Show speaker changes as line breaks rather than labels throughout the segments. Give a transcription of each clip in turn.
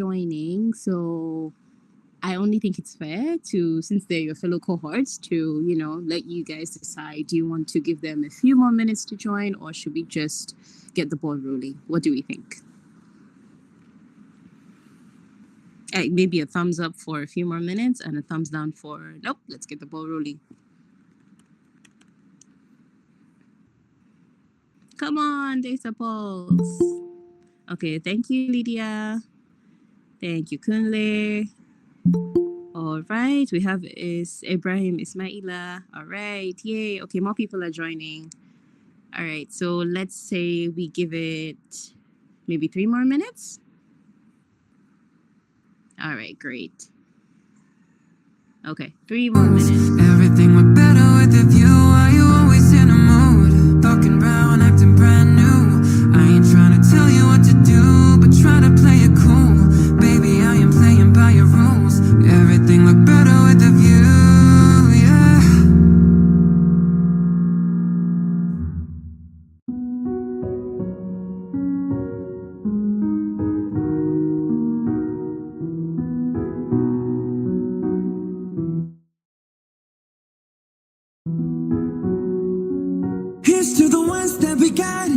joining, so I only think it's fair to, since they're your fellow cohorts, to, let you guys decide. Do you want to give them a few more minutes to join, or should we just get the ball rolling? What do we think? Maybe a thumbs up for a few more minutes and a thumbs down for, nope, let's get the ball rolling. Come on, DataPulse. Okay, thank you, Lydia. Thank you, Kunle. All right, we have is Ibrahim Ismaila. All right, yay. Okay, more people are joining. All right, so let's say we give it maybe 3 more minutes. All right, great. Okay, 3 more minutes.
Everything went better with the view. Are you always in a mood? Talking brown, acting brand new. I ain't trying to tell you what to do, but try to play it cool. Baby, I am playing by your rules. Everything looked better with the view, yeah. Here's to the ones that we got.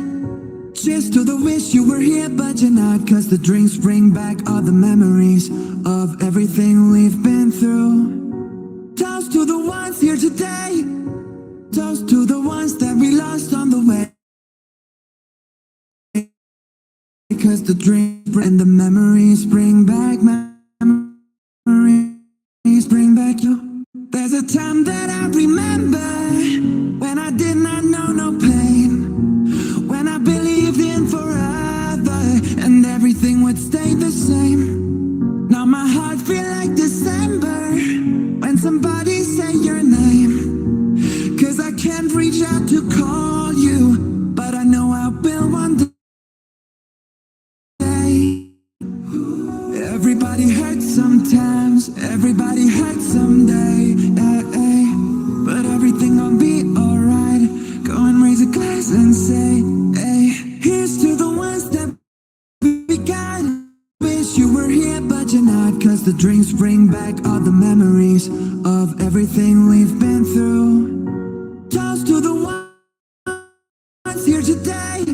Cheers to the wish you were here but you're not. Cause the drinks bring back all the memories of everything we've been through. Toast to the ones here today. Toast to the ones that we lost on the way. Cause the drinks and the memories bring back memories bring back you. There's a time that I remember when I did not know no pain, when I believed in forever and everything would stay the same. Now my heart feel like December when somebody say your name. Cause I can't reach out to call you, but I know I will one day. Everybody hurts sometimes, everybody hurts someday, but everything gon' be alright. Go and raise a glass and say, hey, here's to the ones that we got. Wish you were here but you're not. Cause the drinks bring back all the memories of everything we've been through. Toast to the ones here today.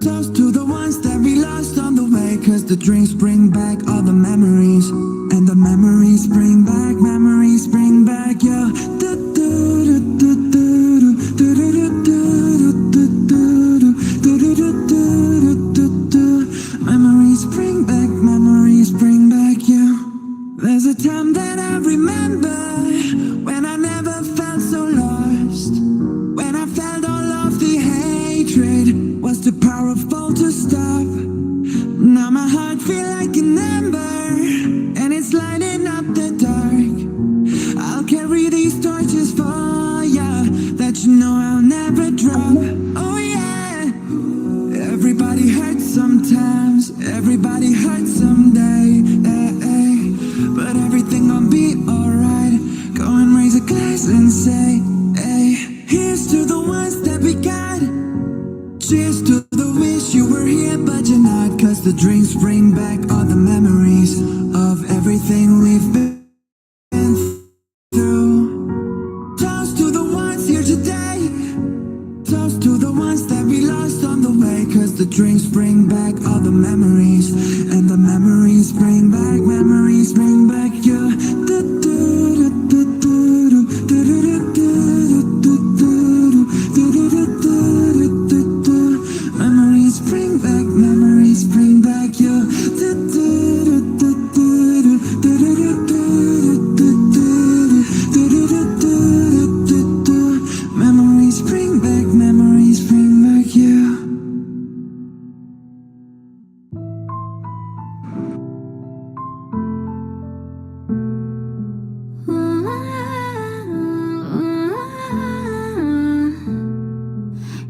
Toast to the ones that we lost on the way. Cause the drinks bring back all the memories, and the memories bring back yeah. Memories bring back you. There's a time that I remember when I never felt so lost, when I felt all of the hatred was too powerful to stop. Now my heart feel like an ember and it's lighting up the dark. I'll carry these torches for ya that you know I'll never drop. Oh yeah. Everybody hurts sometimes, everybody hurts someday, but everything gon' be alright. Go and raise a glass and say, hey, here's to the ones that we got. Cheers to the wish you were here but you're not. Cause the drinks bring back all the memories of everything we've been through. Toast to the ones here today. Toast to the ones that we lost on the way. Cause the drinks bring back all the memories, and the memories bring back you. Memories bring back you. Memories bring back you.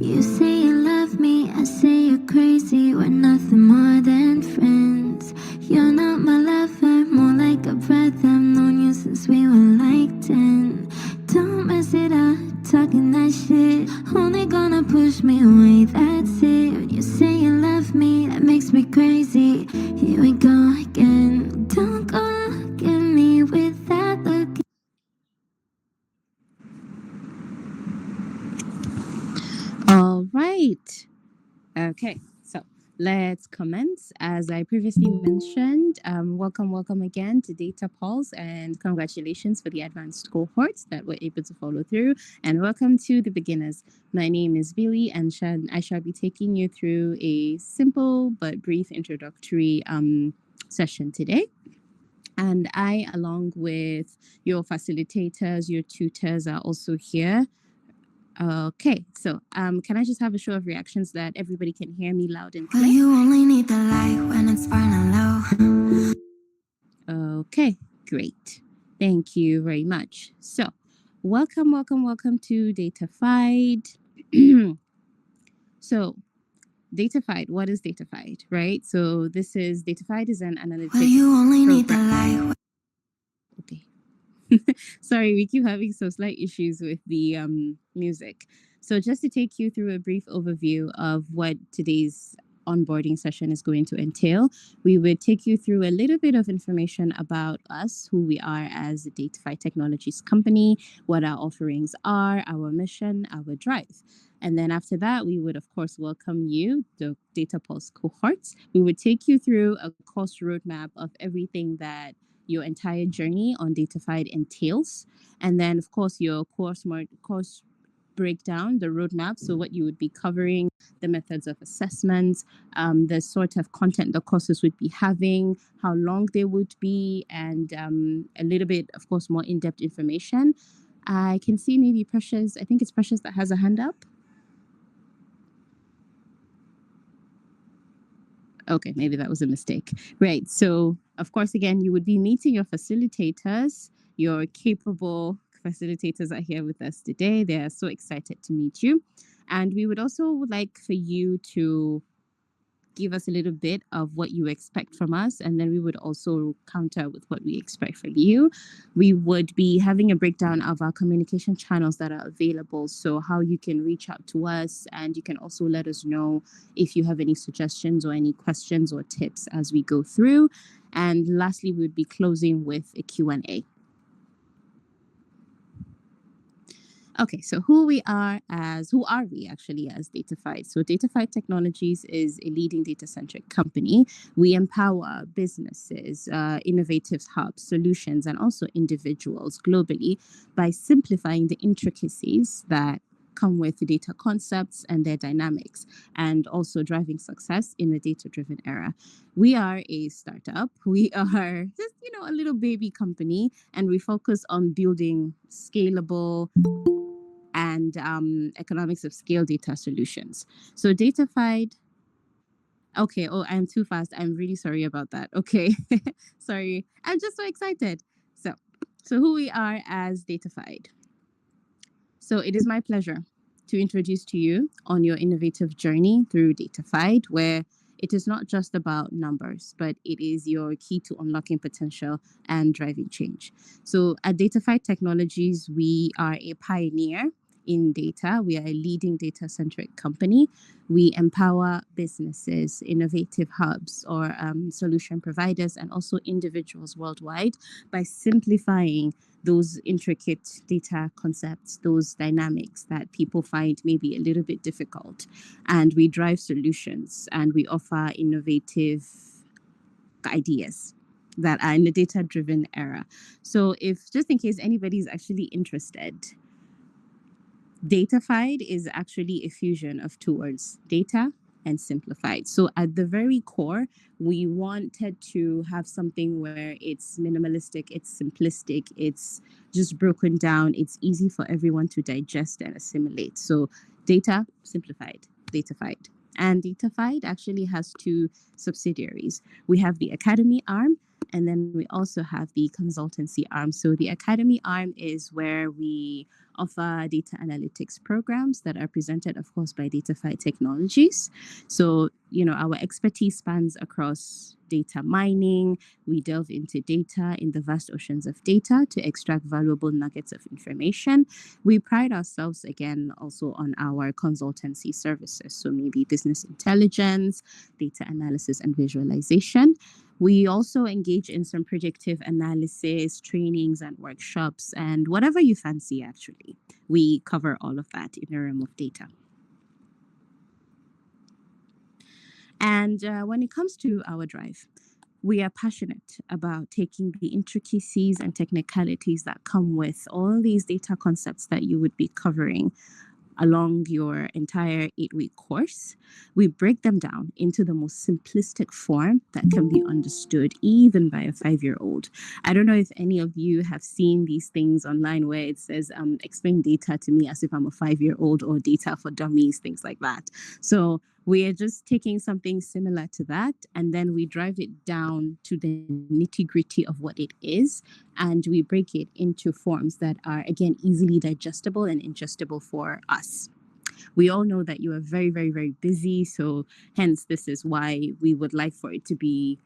You say you love me, I say you're crazy. We're nothing more than friends. You're not my lover, more like a brother. I've known you since we were like 10. Don't mess it up, talking that shit. Only gonna push me away, that's it. When you say you love me, that makes me crazy. Here we go again.
Let's commence. As I previously mentioned, welcome again to DataPulse, and congratulations for the advanced cohorts that were able to follow through. And welcome to the beginners. My name is Billy, and I shall be taking you through a simple but brief introductory session today. And I, along with your facilitators, your tutors, are also here. Okay, so can I just have a show of reactions that everybody can hear me loud and
Well,
clear?
you only need the light when it's burning low.
Okay, great. Thank you very much. So, welcome to DataFied. So, DataFied, what is DataFied, right? So, DataFied is an analytics
Well, you only need the
program.
light.
Okay. Sorry, we keep having some slight issues with the music. So, just to take you through a brief overview of what today's onboarding session is going to entail, we would take you through a little bit of information about us, who we are as a DataFi Technologies company, what our offerings are, our mission, our drive. And then after that, we would, of course, welcome you, the DataPulse cohorts. We would take you through a course roadmap of everything that your entire journey on DataFied entails. And then, of course, your course breakdown, the roadmap. So, what you would be covering, the methods of assessment, the sort of content the courses would be having, how long they would be, and a little bit, of course, more in depth information. I can see maybe Precious, I think it's Precious that has a hand up. Okay, maybe that was a mistake. Right. So, of course, again, you would be meeting your facilitators. Your capable facilitators are here with us today. They are so excited to meet you. And we would also like for you to give us a little bit of what you expect from us, and then we would also counter with what we expect from you. We would be having a breakdown of our communication channels that are available, so how you can reach out to us, and you can also let us know if you have any suggestions or any questions or tips as we go through. And lastly, we would be closing with a Q&A. Okay, so who are we actually as DataFi? So DataFi Technologies is a leading data-centric company. We empower businesses, innovative hubs, solutions, and also individuals globally by simplifying the intricacies that come with data concepts and their dynamics, and also driving success in a data-driven era. We are a startup. We are just, a little baby company, and we focus on building scalable and economics of scale data solutions. So DataFied. Okay. Oh, I'm too fast. I'm really sorry about that. Okay. Sorry. I'm just so excited. So who we are as DataFied. So it is my pleasure to introduce to you on your innovative journey through DataFied, where it is not just about numbers, but it is your key to unlocking potential and driving change. So at DataFied Technologies, we are a pioneer in data. We are a leading data-centric company. We empower businesses, innovative hubs, or solution providers, and also individuals worldwide by simplifying those intricate data concepts, those dynamics that people find maybe a little bit difficult. And we drive solutions and we offer innovative ideas that are in a data driven era. So, if just in case anybody's actually interested, DataFied is actually a fusion of two words, data and simplified. So at the very core, we wanted to have something where it's minimalistic, it's simplistic, it's just broken down, it's easy for everyone to digest and assimilate. So data simplified, DataFied. And DataFied actually has two subsidiaries. We have the Academy arm, and then we also have the consultancy arm. So the Academy arm is where we offer data analytics programs that are presented, of course, by DataFi Technologies. So, our expertise spans across data mining. We delve into data in the vast oceans of data to extract valuable nuggets of information. We pride ourselves, again, also on our consultancy services. So maybe business intelligence, data analysis, and visualization. We also engage in some predictive analysis, trainings, and workshops, and whatever you fancy, actually. We cover all of that in the realm of data. And when it comes to our drive, we are passionate about taking the intricacies and technicalities that come with all these data concepts that you would be covering along your entire 8 week course. We break them down into the most simplistic form that can be understood even by a 5 year old. I don't know if any of you have seen these things online where it says, explain data to me as if I'm a 5 year old, or data for dummies, things like that. So we are just taking something similar to that, and then we drive it down to the nitty gritty of what it is, and we break it into forms that are, again, easily digestible and ingestible for us. We all know that you are very, very, very busy. So, hence, this is why we would like for it to be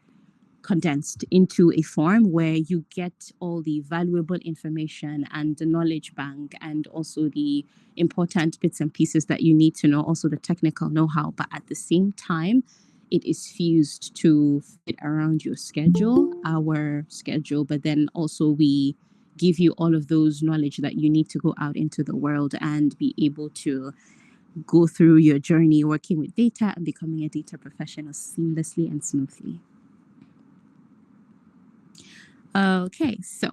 condensed into a form where you get all the valuable information and the knowledge bank, and also the important bits and pieces that you need to know, also the technical know how. But at the same time, it is fused to fit around your schedule, our schedule, but then also we give you all of those knowledge that you need to go out into the world and be able to go through your journey working with data and becoming a data professional seamlessly and smoothly. Okay, so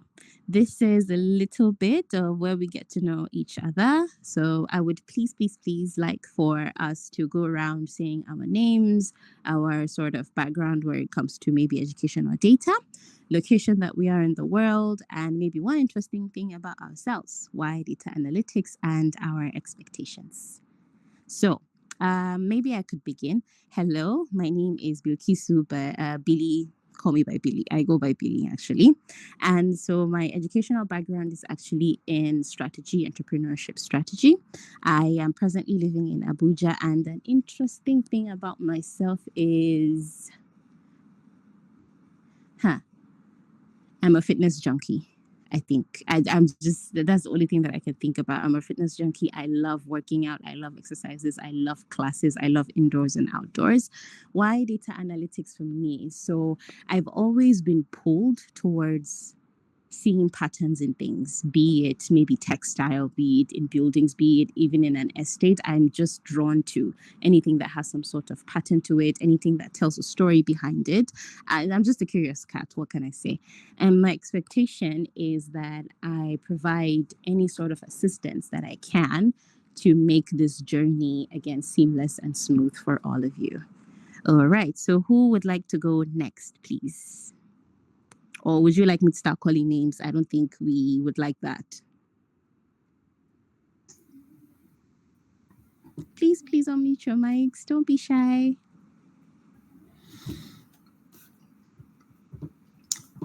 this is a little bit of where we get to know each other. So I would please, please, please like for us to go around saying our names, our sort of background where it comes to maybe education or data, location that we are in the world, and maybe one interesting thing about ourselves, why data analytics, and our expectations. So maybe I could begin. Hello, my name is Bilkisu, but Billy, call me by Billy. I go by Billy actually. And so my educational background is actually in strategy, entrepreneurship strategy. I am presently living in Abuja, and an interesting thing about myself is, I'm a fitness junkie. I think I'm just, that's the only thing that I can think about. I'm a fitness junkie. I love working out. I love exercises. I love classes. I love indoors and outdoors. Why data analytics for me? So I've always been pulled towards seeing patterns in things, be it maybe textile, be it in buildings, be it even in an estate. I'm just drawn to anything that has some sort of pattern to it, anything that tells a story behind it. I'm just a curious cat. What can I say? And my expectation is that I provide any sort of assistance that I can to make this journey, again, seamless and smooth for all of you. All right. So who would like to go next, please? Or would you like me to start calling names? I don't think we would like that. Please, please unmute your mics. Don't be shy.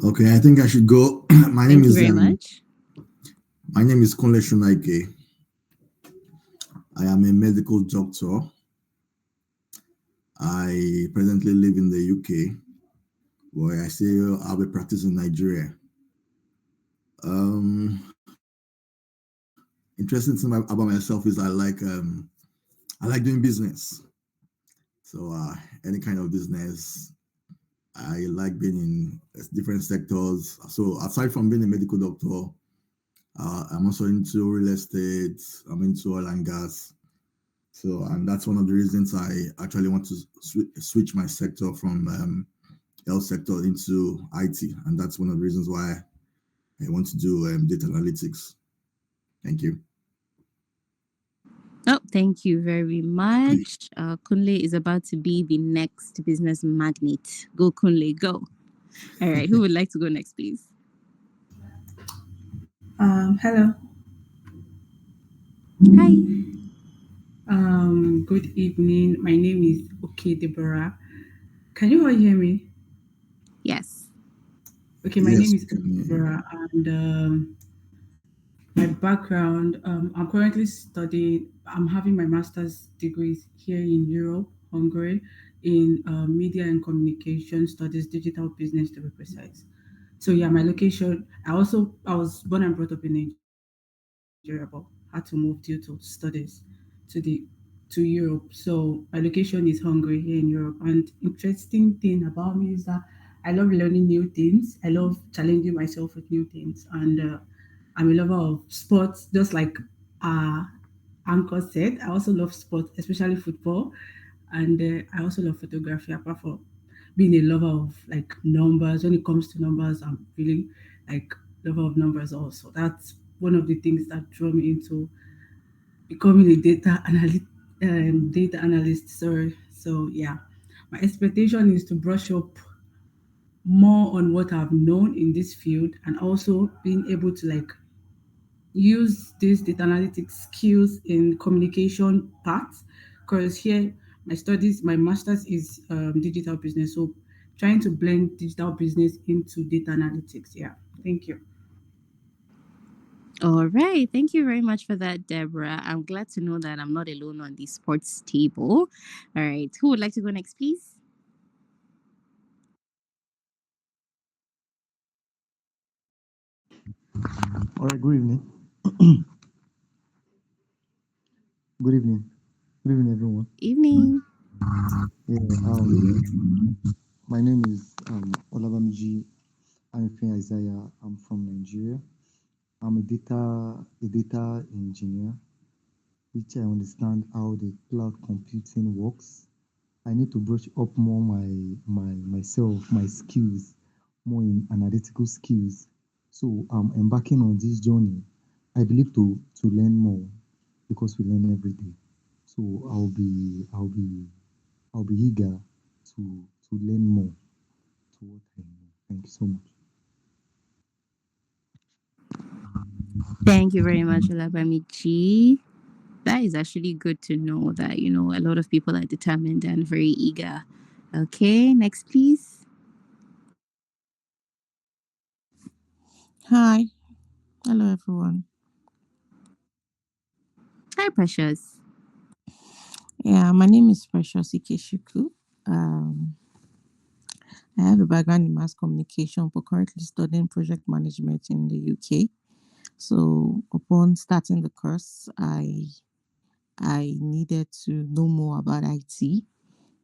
Okay, I think I should go.
Thank you very much.
My name is Kunle Shunaike. I am a medical doctor. I presently live in the UK, where I still have a practice in Nigeria. Interesting thing about myself is I like doing business. So any kind of business, I like being in different sectors. So aside from being a medical doctor, I'm also into real estate. I'm into oil and gas. So, and that's one of the reasons I actually want to switch my sector from health sector into IT. And that's one of the reasons why I want to do data analytics. Thank you.
Oh, thank you very much. Kunle is about to be the next business magnate. Go, Kunle, go. All right. Who would like to go next, please?
Hello.
Hi.
Good evening. My name is Okay Deborah. Can you all hear me?
Yes.
Okay, my
Yes,
name is
we can hear you.
Deborah, and my background. I'm currently studying. I'm having my master's degrees here in Europe, Hungary, in media and communication studies, digital business to be precise. So yeah, my location. I was born and brought up in Nigeria, but had to move due to studies to the to Europe. So my location is Hungary here in Europe. And interesting thing about me is that I love learning new things. I love challenging myself with new things, and I'm a lover of sports, just like uh, Anchor said. I also love sports, especially football. And I also love photography. Apart from being a lover of like numbers, when it comes to numbers, I'm really like lover of numbers also. That's one of the things that draw me into becoming a data analyst. Sorry. So yeah, my expectation is to brush up more on what I've known in this field, and also being able to like use these data analytics skills in communication parts. Because here my master's is digital business, so trying to blend digital business into data analytics. Yeah, thank you.
All right. Thank you very much for that, Deborah. I'm glad to know that I'm not alone on the sports table. All right. Who would like to go next, please?
All right, good evening. Good evening. Good evening, everyone.
Evening.
Yeah, my name is Olabamiji Amifin Isaiah. I'm from Nigeria. I'm a data engineer, which I understand how the cloud computing works. I need to brush up more my skills, more in analytical skills. So I'm embarking on this journey. I believe to learn more because we learn every day. So I'll be eager to learn more to what I know. Thank you so much.
Thank you very much, Olabamichi. That is actually good to know that, a lot of people are determined and very eager. Okay, next, please.
Hi, hello everyone.
Hi, Precious.
Yeah, my name is Precious Ikeshuku. Um, I have a background in mass communication, but currently studying project management in the UK. So, upon starting the course, I needed to know more about IT.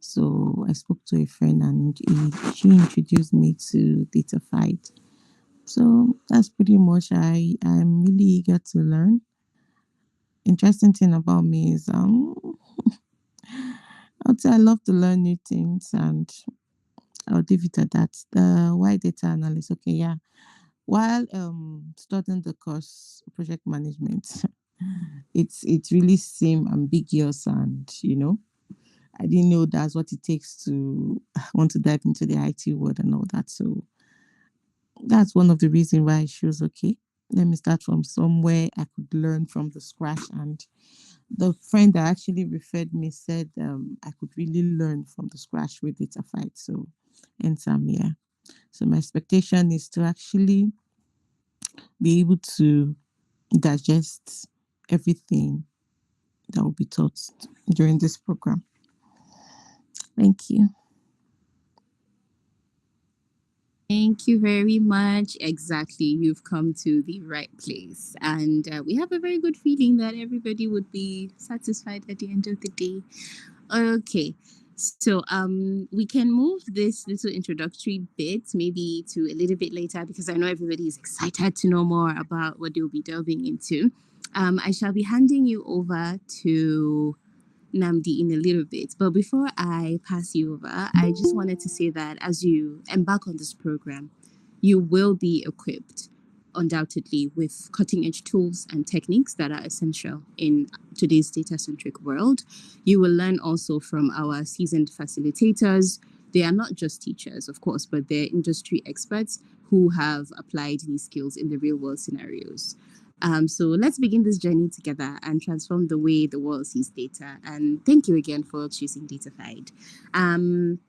So, I spoke to a friend, and she introduced me to DataFight. So that's pretty much. I'm really eager to learn. Interesting thing about me is I'd say I love to learn new things, and I'll leave it at that. The why data analyst? Okay, yeah. While studying the course project management, it really seemed ambiguous, and I didn't know that's what it takes to want to dive into the IT world and all that. So that's one of the reasons why I chose, okay, let me start from somewhere I could learn from the scratch. And the friend that actually referred me said I could really learn from the scratch with data fight. So, and some, yeah. So my expectation is to actually be able to digest everything that will be taught during this program. Thank you.
Thank you very much. Exactly. You've come to the right place. And we have a very good feeling that everybody would be satisfied at the end of the day. Okay. So we can move this little introductory bit maybe to a little bit later because I know everybody is excited to know more about what they'll be delving into. I shall be handing you over to Namdi in a little bit. But before I pass you over, I just wanted to say that as you embark on this program, you will be equipped undoubtedly with cutting edge tools and techniques that are essential in today's data centric world. You will learn also from our seasoned facilitators. They are not just teachers, of course, but they're industry experts who have applied these skills in the real world scenarios. So let's begin this journey together and transform the way the world sees data. And thank you again for choosing DataFied. Um,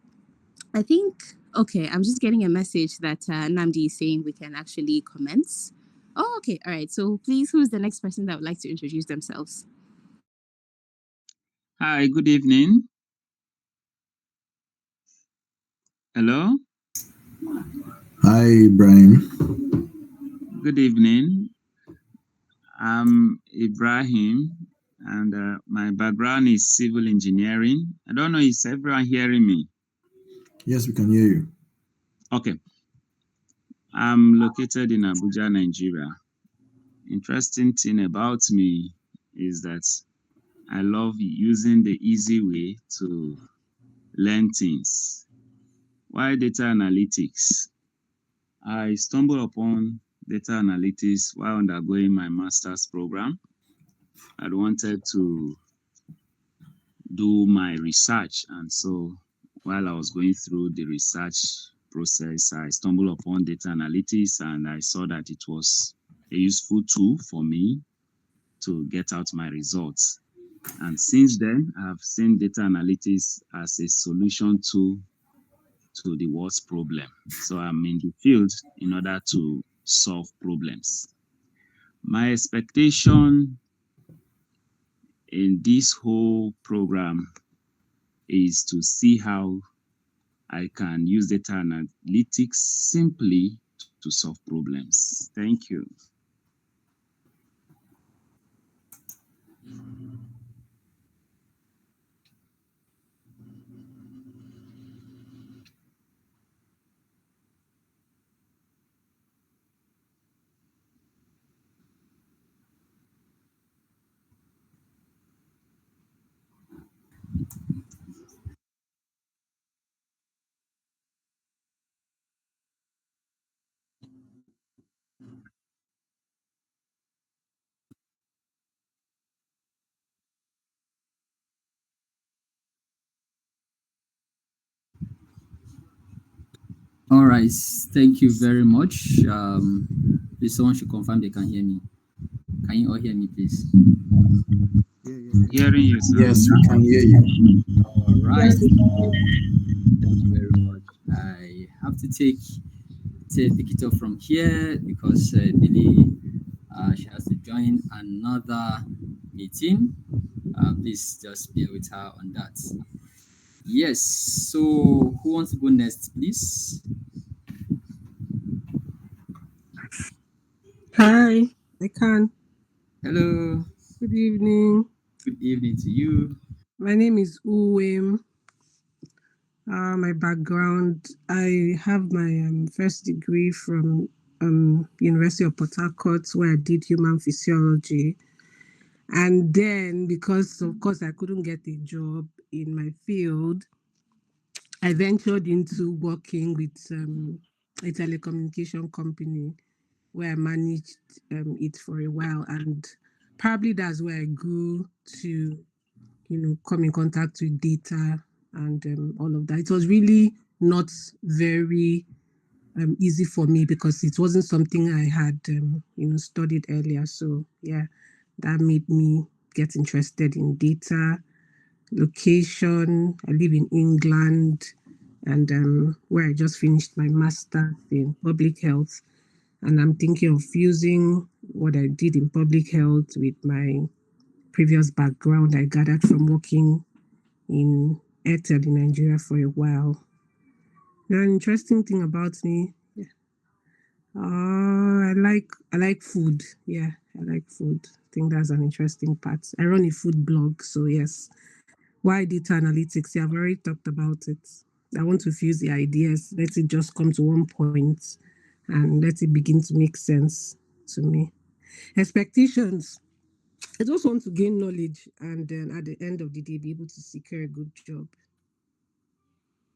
I think, okay, I'm just getting a message that Namdi is saying we can actually commence. Oh, okay. All right. So please, who's the next person that would like to introduce themselves?
Hi, good evening. Hello,
Hi, Ibrahim.
good evening. I'm Ibrahim, and my background is civil engineering. I don't know, is everyone hearing me?
Yes, we can hear you.
Okay, I'm located in Abuja, Nigeria. Interesting thing about me is that I love using the easy way to learn things. Why data analytics? I stumbled upon data analytics while undergoing my master's program. I wanted to do my research, and so while I was going through the research process, I stumbled upon data analytics and I saw that it was a useful tool for me to get out my results. And since then, I've seen data analytics as a solution to the world's problem. So I'm in the field in order to solve problems. My expectation in this whole program is to see how I can use data analytics simply to solve problems. Thank you.
All right, thank you very much. Please, someone should confirm they can hear me. Can you all hear me, please?
Hearing you, sir.
Yes, we can hear you.
All right. Thank you very much. I have to take it off from here because Billy, she has to join another meeting. Please just bear with her on that. Yes. So, who wants to go next, please?
Hi, I can.
Hello.
Good evening.
Good evening to you.
My name is Uwem. My background, I have my first degree from University of Port Harcourt, where I did human physiology. And then, because of course I couldn't get a job in my field, I ventured into working with a telecommunication company where I managed it for a while, and probably that's where I grew to, come in contact with data and all of that. It was really not very easy for me because it wasn't something I had, studied earlier. So yeah, that made me get interested in data, location. I live in England, and where I just finished my master's in public health. And I'm thinking of fusing what I did in public health with my previous background I gathered from working in Airtel in Nigeria for a while. Now, an interesting thing about me, I like food. Yeah, I like food. I think that's an interesting part. I run a food blog, so yes. Why data analytics? Yeah, I've already talked about it. I want to fuse the ideas, let it just come to one point and let it begin to make sense to me. Expectations. I just want to gain knowledge and then at the end of the day be able to secure a good job.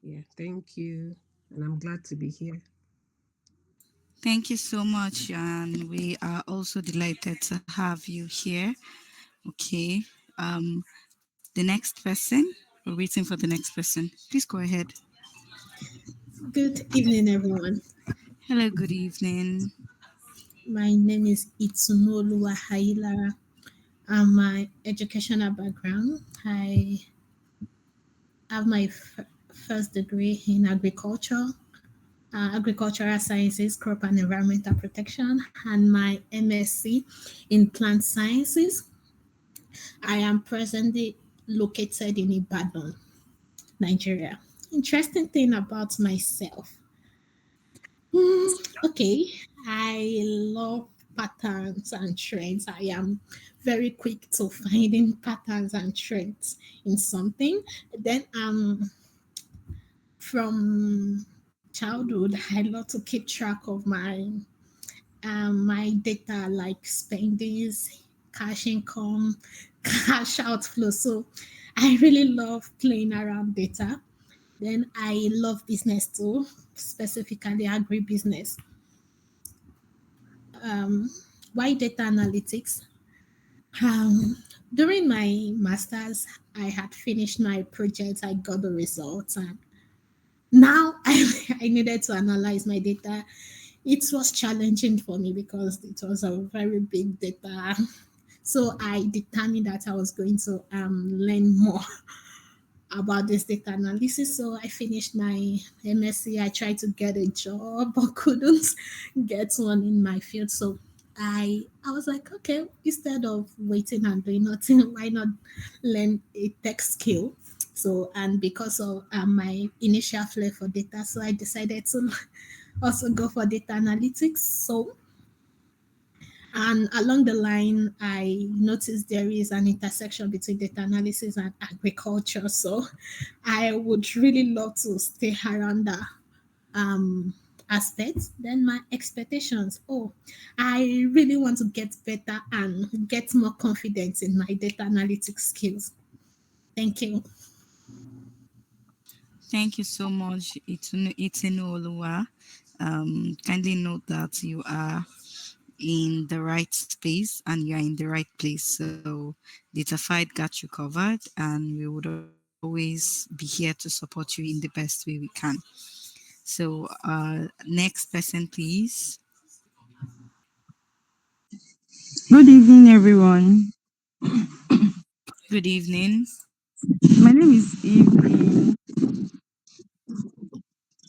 Yeah, thank you. And I'm glad to be here.
Thank you so much, and we are also delighted to have you here. Okay. Um, the next person, we're waiting for the next person. Please go ahead.
Good evening, everyone.
Hello, good evening.
My name is Itsunoluwa Hailara. My educational background, I have my first degree in agriculture, agricultural sciences, crop and environmental protection, and my MSc in plant sciences. I am presently located in Ibadan, Nigeria. Interesting thing about myself. Okay, I love patterns and trends. I am very quick to finding patterns and trends in something. Then from childhood, I love to keep track of my data like spendings, cash income, cash outflow. So I really love playing around data. Then I love business too, specifically agribusiness. Um, why data analytics? Um, During my master's, I had finished my project, I got the results, and now I needed to analyze my data. It was challenging for me because it was a very big data. So I determined that I was going to learn more about this data analysis. So I finished my MSc. I tried to get a job but couldn't get one in my field. So I was like, okay, instead of waiting and doing nothing, why not learn a tech skill? So and because of my initial flair for data, so I decided to also go for data analytics. So and along the line, I noticed there is an intersection between data analysis and agriculture. So I would really love to stay around that aspect. Then my expectations. Oh, I really want to get better and get more confidence in my data analytics skills. Thank you.
Thank you so much, Itinuoluwa. Kindly note that you are in the right space and you are in the right place. So DataFight got you covered, and we would always be here to support you in the best way we can. So, next person, please.
Good evening, everyone.
Good evening.
My name is Evelyn.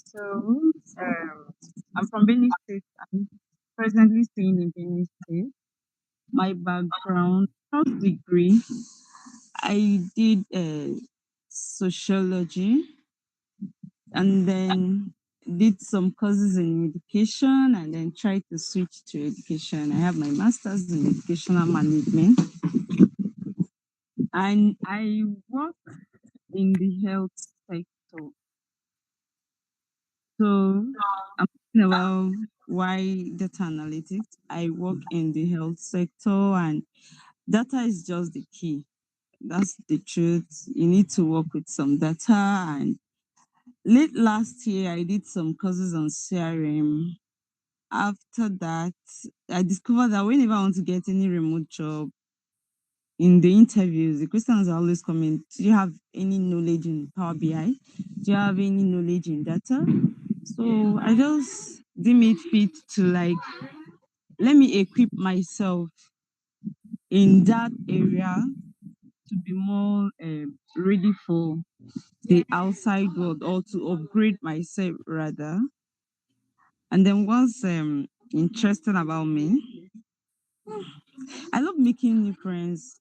So, um, I'm from Benin State. I'm presently staying in Benin State. My background, first degree, I did sociology and then did some courses in education and then tried to switch to education. I have my master's in educational management and I work in the health sector. So I'm talking about why data analytics. I work in the health sector and data is just the key. That's the truth. You need to work with some data. And late last year, I did some courses on CRM. After that, I discovered that whenever I want to get any remote job, in the interviews, the questions are always coming. Do you have any knowledge in Power BI? Do you have any knowledge in data? So I just deem it fit to like let me equip myself in that area to be more ready for the outside world or to upgrade myself rather. And then what's interesting about me, I love making new friends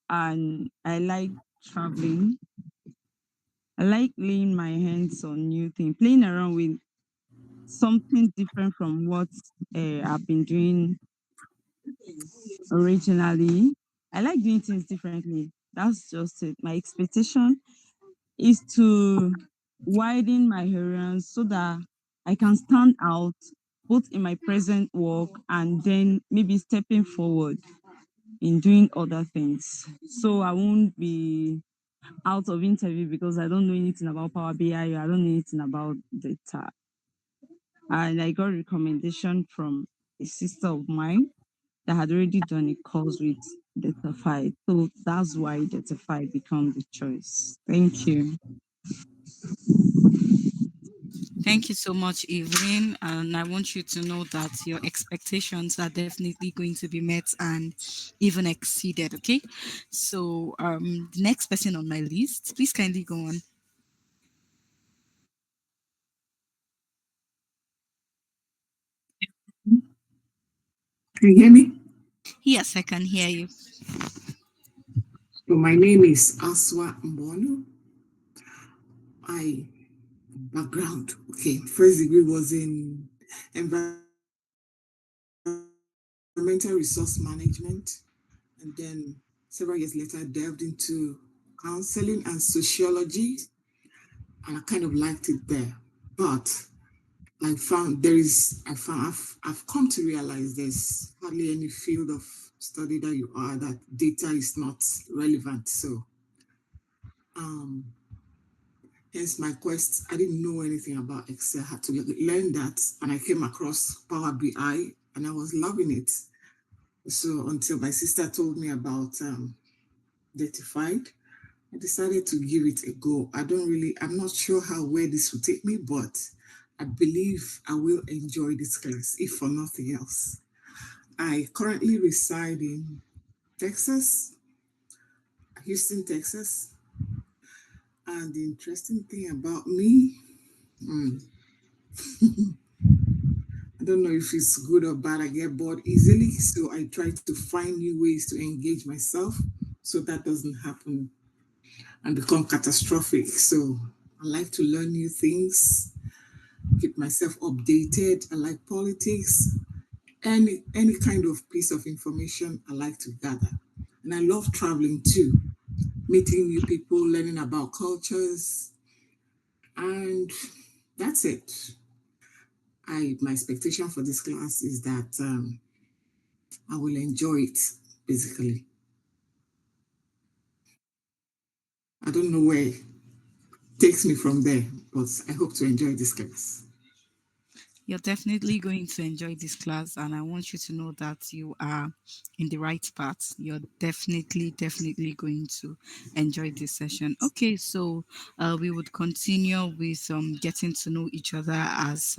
and I like traveling. I like laying my hands on new things, playing around with something different from what I've been doing originally. I like doing things differently. That's just it. My expectation is to widen my horizons so that I can stand out both in my present work and then maybe stepping forward in doing other things. So I won't be out of interview because I don't know anything about Power BI or I don't know anything about data. And I got recommendation from a sister of mine that had already done a course with DataFi. So that's why DataFi become the choice. Thank you.
Thank you so much, Evelyn. And I want you to know that your expectations are definitely going to be met and even exceeded. Okay. So, the next person on my list, please kindly go on.
Can you hear me?
Yes, I can hear you.
So my name is Aswa Mbono. I background. Okay, first degree was in environmental resource management, and then several years later I delved into counseling and sociology, and I kind of liked it there. But I found I've come to realize there's hardly any field of study that you are, that data is not relevant. So, um, hence my quest. I didn't know anything about Excel. I had to learn that, and I came across Power BI, and I was loving it. So until my sister told me about Datified, I decided to give it a go. I'm not sure how where this will take me, but I believe I will enjoy this class, if for nothing else. I currently reside in Texas, Houston, Texas. And the interesting thing about me, hmm, I don't know if it's good or bad. I get bored easily. So I try to find new ways to engage myself so that doesn't happen and become catastrophic. So I like to learn new things, keep myself updated. I like politics, any kind of piece of information I like to gather. And I love traveling too, meeting new people, learning about cultures, and that's it. My expectation for this class is that I will enjoy it, basically. I don't know where it takes me from there, but I hope to enjoy this class.
You're definitely going to enjoy this class, and I want you to know that you are in the right path. You're definitely going to enjoy this session. Okay, so we would continue with getting to know each other as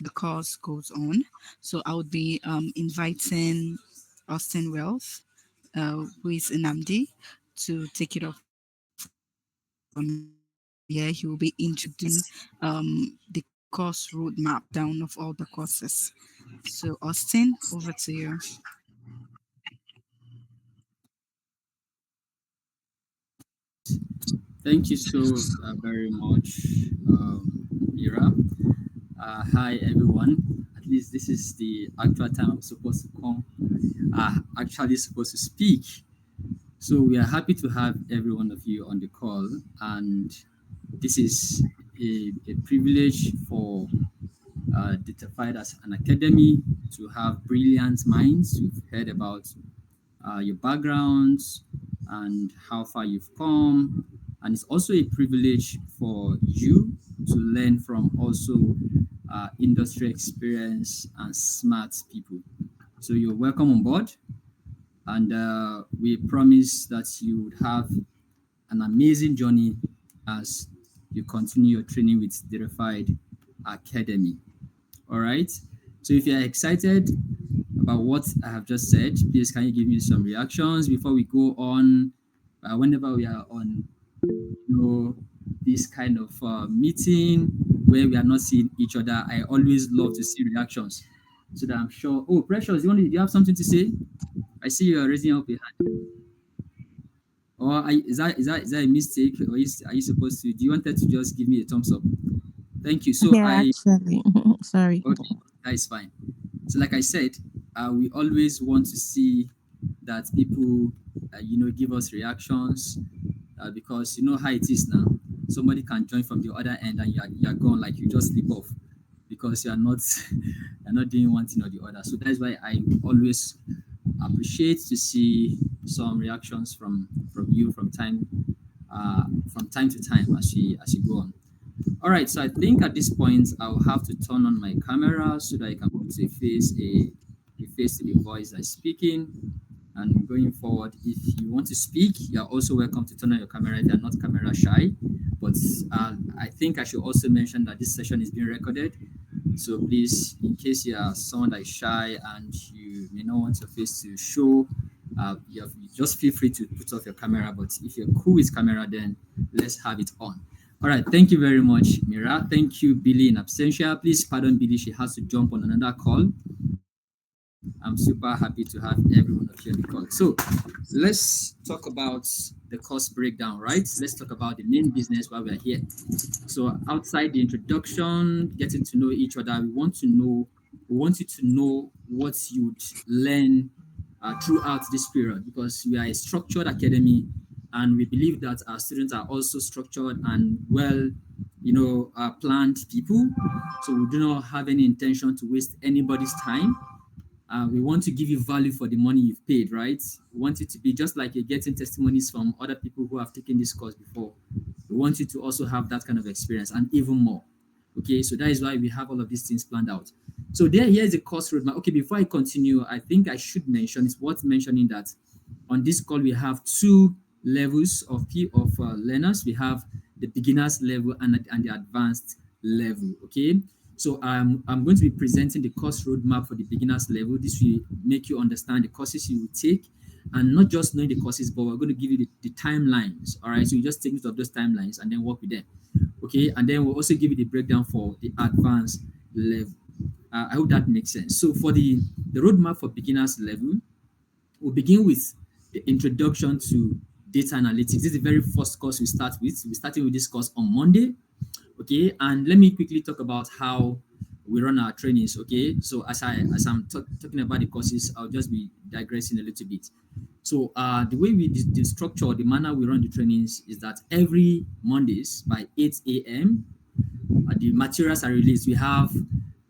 the course goes on. So I would be inviting Austin Wells, who is Namdi, to take it off from here. He will be introducing the course roadmap down of all the courses. So, Austin, over to you.
Thank you so very much, Mira. Hi, everyone. At least this is the actual time I'm supposed to come, actually supposed to speak. So we are happy to have every one of you on the call, and this is a privilege for Datafied as an academy to have brilliant minds. You've heard about your backgrounds and how far you've come. And it's also a privilege for you to learn from also industry experience and smart people. So you're welcome on board. And we promise that you would have an amazing journey as you continue your training with Verified Academy. All right. So if you're excited about what I have just said, please can you give me some reactions before we go on? Whenever we are on, this kind of meeting where we are not seeing each other, I always love to see reactions so that I'm sure. Oh, Precious, do you have something to say? I see you are raising up a hand. Or is that a mistake? Or are you supposed to? Do you want to just give me a thumbs up? Thank you. So
Yeah, actually. Sorry.
okay, that is fine. So like I said, we always want to see that people, give us reactions because you know how it is now. Somebody can join from the other end and you're gone, like you just slip off because you are not you're not doing one thing or the other. So that's why I always appreciate to see some reactions from you from time to time as you go on. All right, so I think at this point I'll have to turn on my camera so that I can put a face to the voice that's speaking. And going forward, if you want to speak, you're also welcome to turn on your camera if you're not camera shy. But I think I should also mention that this session is being recorded. So please, in case you are someone that is shy and you may not want your face to show, you just feel free to put off your camera. But if you're cool with camera, then let's have it on. All right, thank you very much, Mira. Thank you, Billy in absentia. Please pardon Billy, she has to jump on another call. I'm super happy to have everyone of you on the call. So let's talk about the cost breakdown, right? Let's talk about the main business while we're here. So outside the introduction, getting to know each other, we want you to know what you'd learn throughout this period because we are a structured academy and we believe that our students are also structured and well, planned people. So we do not have any intention to waste anybody's time. We want to give you value for the money you've paid, right? We want it to be just like you're getting testimonies from other people who have taken this course before. We want you to also have that kind of experience and even more. Okay, so that is why we have all of these things planned out. So here's the course roadmap. Okay, before I continue, I think I should mention, it's worth mentioning that on this call we have two levels of learners. We have the beginners level and the advanced level. Okay, so I'm going to be presenting the course roadmap for the beginners level. This will make you understand the courses you will take, and not just knowing the courses, but we're going to give you the timelines. All right, so you just take note of those timelines and then work with them. Okay, and then we'll also give you the breakdown for the advanced level. I hope that makes sense. So for the roadmap for beginners level, we'll begin with the introduction to data analytics. This is the very first course we start with. We're starting with this course on Monday. Okay, and let me quickly talk about how we run our trainings. Okay, so as I'm talking about the courses, I'll just be digressing a little bit. So the way the structure, the manner we run the trainings is that every Mondays by 8 a.m. The materials are released. We have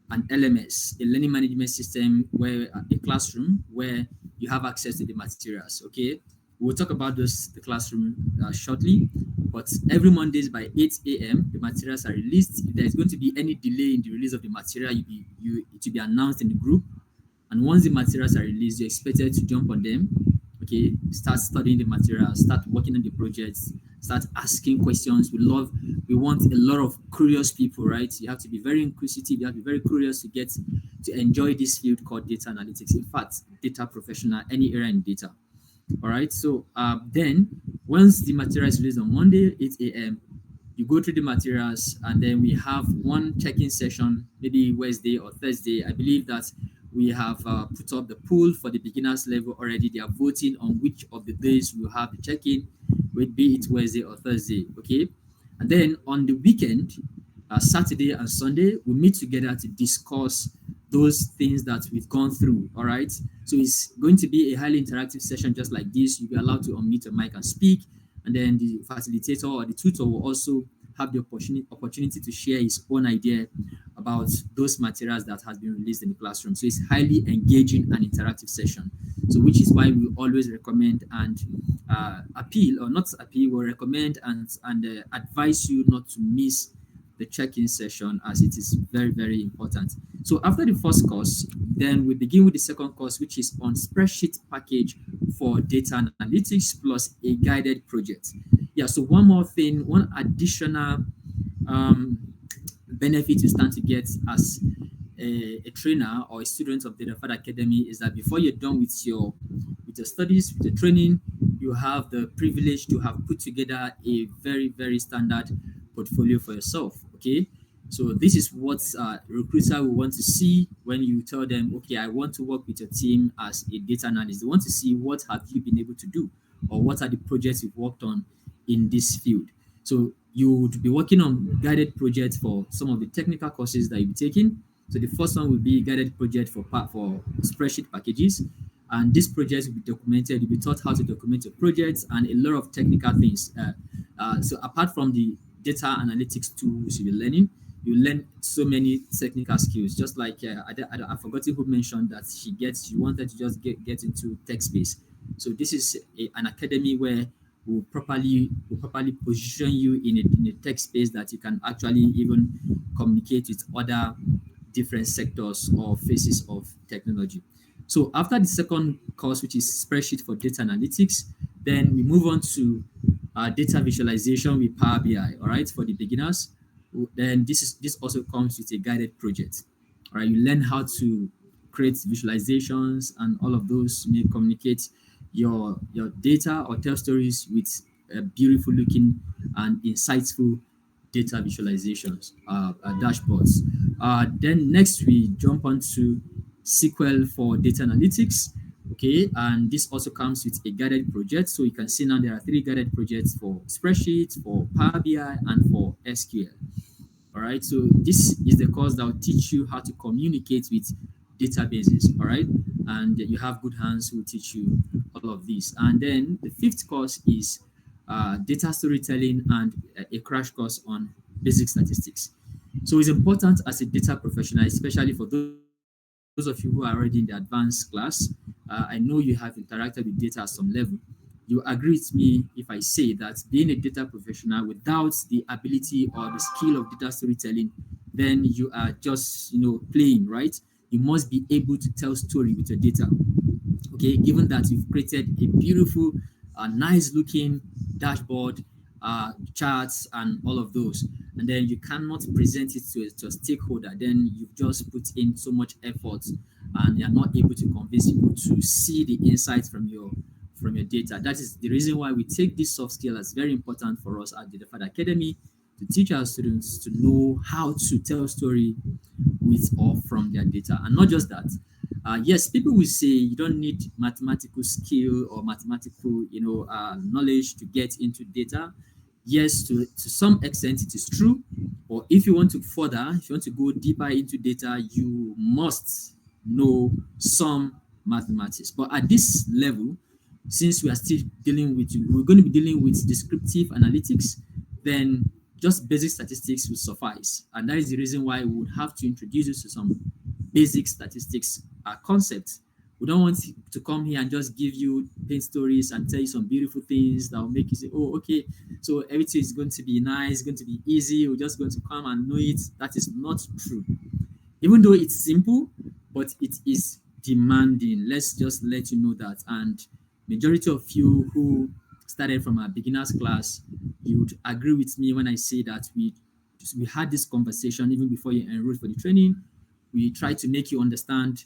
an LMS, a learning management system, where a classroom where you have access to the materials. Okay, we'll talk about the classroom shortly, but every Mondays by 8 a.m. the materials are released. If there's going to be any delay in the release of the material, it will be announced in the group. And once the materials are released, you're expected to jump on them. Okay, start studying the materials, start working on the projects, start asking questions. We want a lot of curious people, right? You have to be very inquisitive, you have to be very curious to enjoy this field called data analytics. In fact, data professional, any area in data. All right, so then once the material is released on Monday, 8 a.m., you go through the materials, and then we have one check-in session, maybe Wednesday or Thursday. I believe that we have put up the poll for the beginners level already. They are voting on which of the days we'll have the check-in, be it Wednesday or Thursday. Okay, and then on the weekend, Saturday and Sunday, we meet together to discuss those things that we've gone through. All right, so it's going to be a highly interactive session just like this. You'll be allowed to unmute your mic and speak, and then the facilitator or the tutor will also have the opportunity to share his own idea about those materials that has been released in the classroom. So it's highly engaging and interactive session. So which is why we always recommend and appeal, or not appeal, we recommend and advise you not to miss the check-in session, as it is very, very important. So after the first course, then we begin with the second course, which is on spreadsheet package for data analytics plus a guided project. Yeah, so one more thing, one additional benefit you stand to get as a trainer or a student of the DataFad Academy is that before you're done with your studies, with the training, you have the privilege to have put together a very, very standard portfolio for yourself. Okay, so this is what recruiter will want to see when you tell them, okay, I want to work with your team as a data analyst. They want to see what have you been able to do, or what are the projects you've worked on in this field. So you would be working on guided projects for some of the technical courses that you'll be taking. So the first one will be guided project for spreadsheet packages. And this project will be documented. You'll be taught how to document your projects and a lot of technical things. So apart from the data analytics tools you'll be learning, you learn so many technical skills. Just like I forgot who mentioned that she wanted to just get into tech space. So this is an academy where we'll properly position you in a tech space that you can actually even communicate with other different sectors or phases of technology. So after the second course, which is spreadsheet for data analytics, then we move on to data visualization with Power BI. All right, for the beginners. Then this also comes with a guided project. All right, you learn how to create visualizations and all of those. You may communicate your data or tell stories with beautiful looking and insightful data visualizations, dashboards. Then next we jump onto SQL for data analytics. Okay, and this also comes with a guided project. So you can see now there are 3 guided projects for spreadsheets, for Power BI, and for SQL. All right, so this is the course that will teach you how to communicate with databases. All right, and you have good hands who will teach you all of these. And then the 5th course is data storytelling and a crash course on basic statistics. So it's important as a data professional, especially for those those of you who are already in the advanced class, I know you have interacted with data at some level. You agree with me if I say that being a data professional without the ability or the skill of data storytelling, then you are just playing, right? You must be able to tell story with your data. Okay, given that you've created a beautiful, nice looking dashboard, charts, and all of those, and then you cannot present it to a stakeholder, then you've just put in so much effort and you're not able to convince people to see the insights from your data. That is the reason why we take this soft skill as very important for us at the DataFad Academy, to teach our students to know how to tell story with or from their data. And not just that, yes, people will say you don't need mathematical skill or mathematical knowledge to get into data. Yes, to some extent it is true, but if you want to go deeper into data, you must know some mathematics. But at this level, since we're going to be dealing with descriptive analytics, then just basic statistics will suffice. And that is the reason why we would have to introduce you to some basic statistics concepts. We don't want to come here and just give you paint stories and tell you some beautiful things that will make you say, oh, okay, so everything is going to be nice, going to be easy, we're just going to come and know it. That is not true. Even though it's simple, but it is demanding. Let's just let you know that. And majority of you who started from a beginner's class, you would agree with me when I say that we had this conversation even before you enrolled for the training. We try to make you understand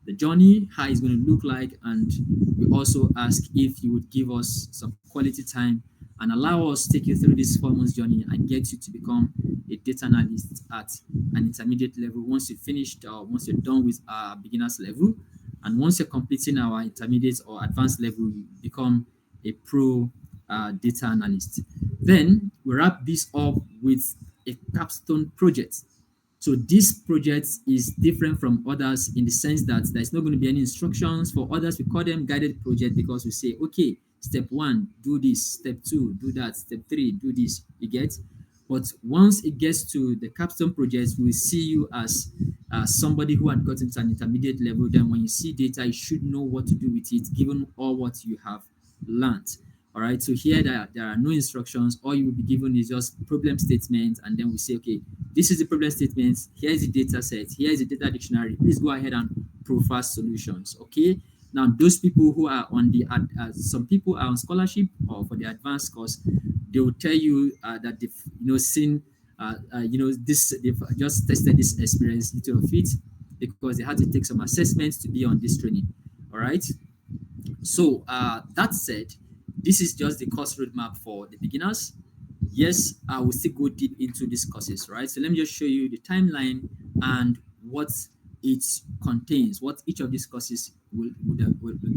the journey, how it's going to look like, and we also ask if you would give us some quality time and allow us take you through this 4 months journey and get you to become a data analyst at an intermediate level. Once you've finished or once you're done with our beginner's level, and once you're completing our intermediate or advanced level, you become a pro data analyst. Then we wrap this up with a capstone project. So this project is different from others in the sense that there's not going to be any instructions. For others, we call them guided project because we say, okay, step 1, do this, step 2, do that, step 3, do this, you get? But once it gets to the capstone project, we see you as somebody who had gotten to an intermediate level. Then when you see data, you should know what to do with it, given all what you have learned. All right, so here there are no instructions. All you will be given is just problem statement, and then we say, okay, this is the problem statement, here's the data set, here's the data dictionary, please go ahead and provide solutions. Okay, now those people who are on the some people are on scholarship or for the advanced course, they will tell you that they've seen they've just tested this experience little of it because they had to take some assessments to be on this training. All right, so that said, this is just the course roadmap for the beginners. Yes, I will still go deep into these courses, right? So let me just show you the timeline and what it contains, what each of these courses will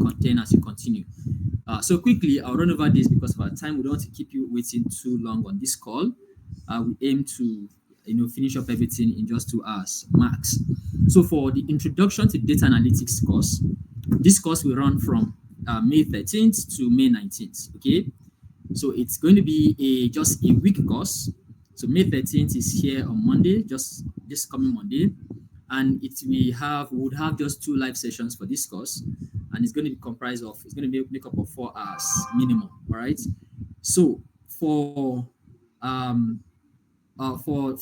contain as you continue. So quickly, I'll run over this because of our time. We don't want to keep you waiting too long on this call. We aim to finish up everything in just 2 hours max. So for the introduction to data analytics course, this course will run from May 13th to May 19th. Okay, so it's going to be just a week course. So May 13th is here on Monday, just this coming Monday, and we would have just 2 live sessions for this course, and it's going to be comprised of, it's going to make up of 4 hours minimum. All right. So for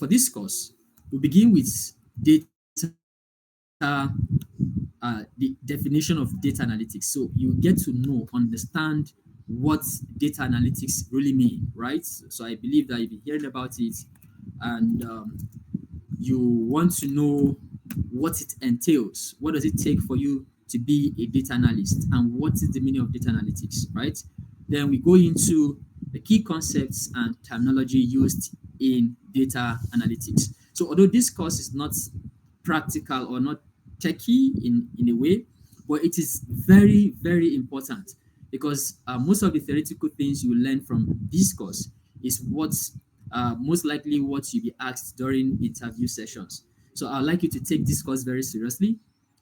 this course, we begin with data. The definition of data analytics. So you get to understand what data analytics really mean, right? So I believe that if you heard about it and you want to know what it entails, what does it take for you to be a data analyst, and what is the meaning of data analytics, right? Then we go into the key concepts and terminology used in data analytics. So although this course is not practical or not techy in a way, but it is very, very important because most of the theoretical things you learn from this course is what's most likely what you'll be asked during interview sessions. So I'd like you to take this course very seriously,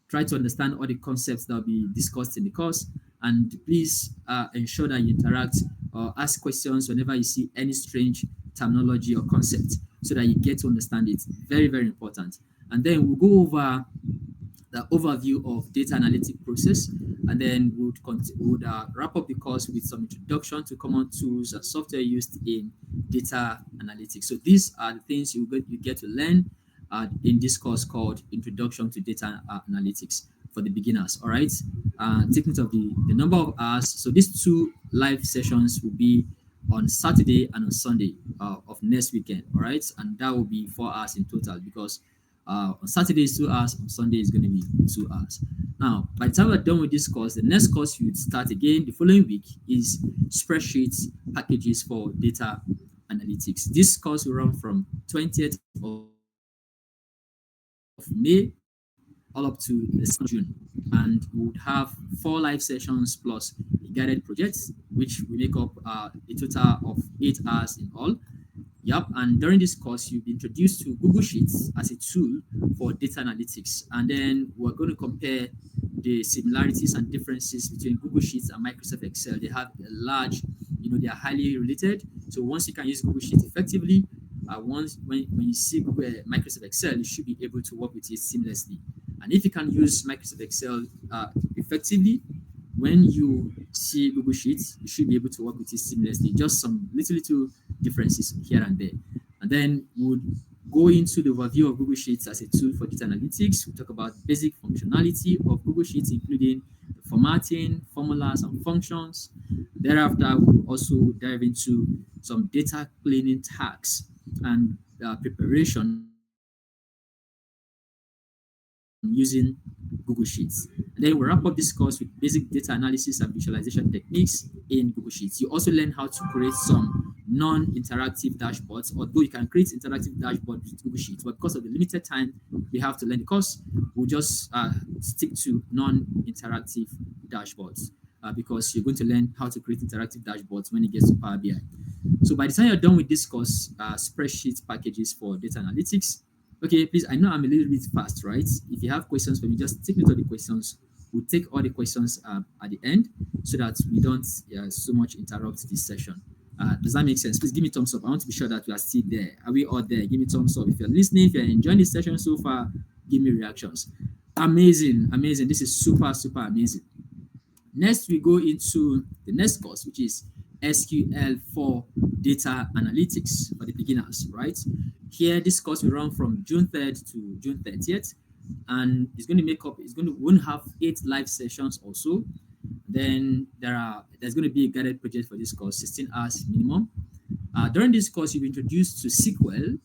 try to understand all the concepts that will be discussed in the course, and please ensure that you interact or ask questions whenever you see any strange terminology or concept so that you get to understand it. Very, very important. And then we'll go over the overview of data analytic process, and then we would wrap up the course with some introduction to common tools and software used in data analytics. So these are the things you get to learn in this course called Introduction to Data Analytics for the beginners. All right. Take note of the number of hours. So these 2 live sessions will be on Saturday and on Sunday of next weekend. All right. And that will be 4 hours in total, because on Saturday is 2 hours, on Sunday is going to be 2 hours. Now, by the time we're done with this course, the next course you would start again the following week is spreadsheets packages for data analytics. This course will run from 20th of May all up to the 2nd of June, and we would have 4 live sessions plus a guided project, which will make up a total of 8 hours in all. Yep, and during this course, you'll be introduced to Google Sheets as a tool for data analytics. And then we're going to compare the similarities and differences between Google Sheets and Microsoft Excel. They have a large, they are highly related. So once you can use Google Sheets effectively, when you see Microsoft Excel, you should be able to work with it seamlessly. And if you can use Microsoft Excel effectively, when you see Google Sheets, you should be able to work with it seamlessly. Just some little differences here and there. And then we'll go into the overview of Google Sheets as a tool for data analytics. We'll talk about basic functionality of Google Sheets, including the formatting, formulas, and functions. Thereafter, we'll also dive into some data cleaning tasks and preparation using Google Sheets. And then we'll wrap up this course with basic data analysis and visualization techniques in Google Sheets. You also learn how to create some non-interactive dashboards, although you can create interactive dashboards with Google Sheets, but because of the limited time we have to learn the course, we'll just stick to non-interactive dashboards because you're going to learn how to create interactive dashboards when it gets to Power BI. So by the time you're done with this course, spreadsheet packages for data analytics. Okay, please, I know I'm a little bit fast, right? If you have questions for me, just take note of the questions. We'll take all the questions at the end so that we don't so much interrupt this session. Does that make sense? Please give me thumbs up. I want to be sure that we are still there. Are we all there? Give me thumbs up. If you're listening, if you're enjoying this session so far, give me reactions. Amazing, amazing. This is super, super amazing. Next, we go into the next course, which is SQL for data analytics for the beginners, right? Here, this course will run from June 3rd to June 30th, and it's going to have 8 live sessions also. Then there's going to be a guided project for this course, 16 hours minimum. During this course, you'll be introduced to SQL,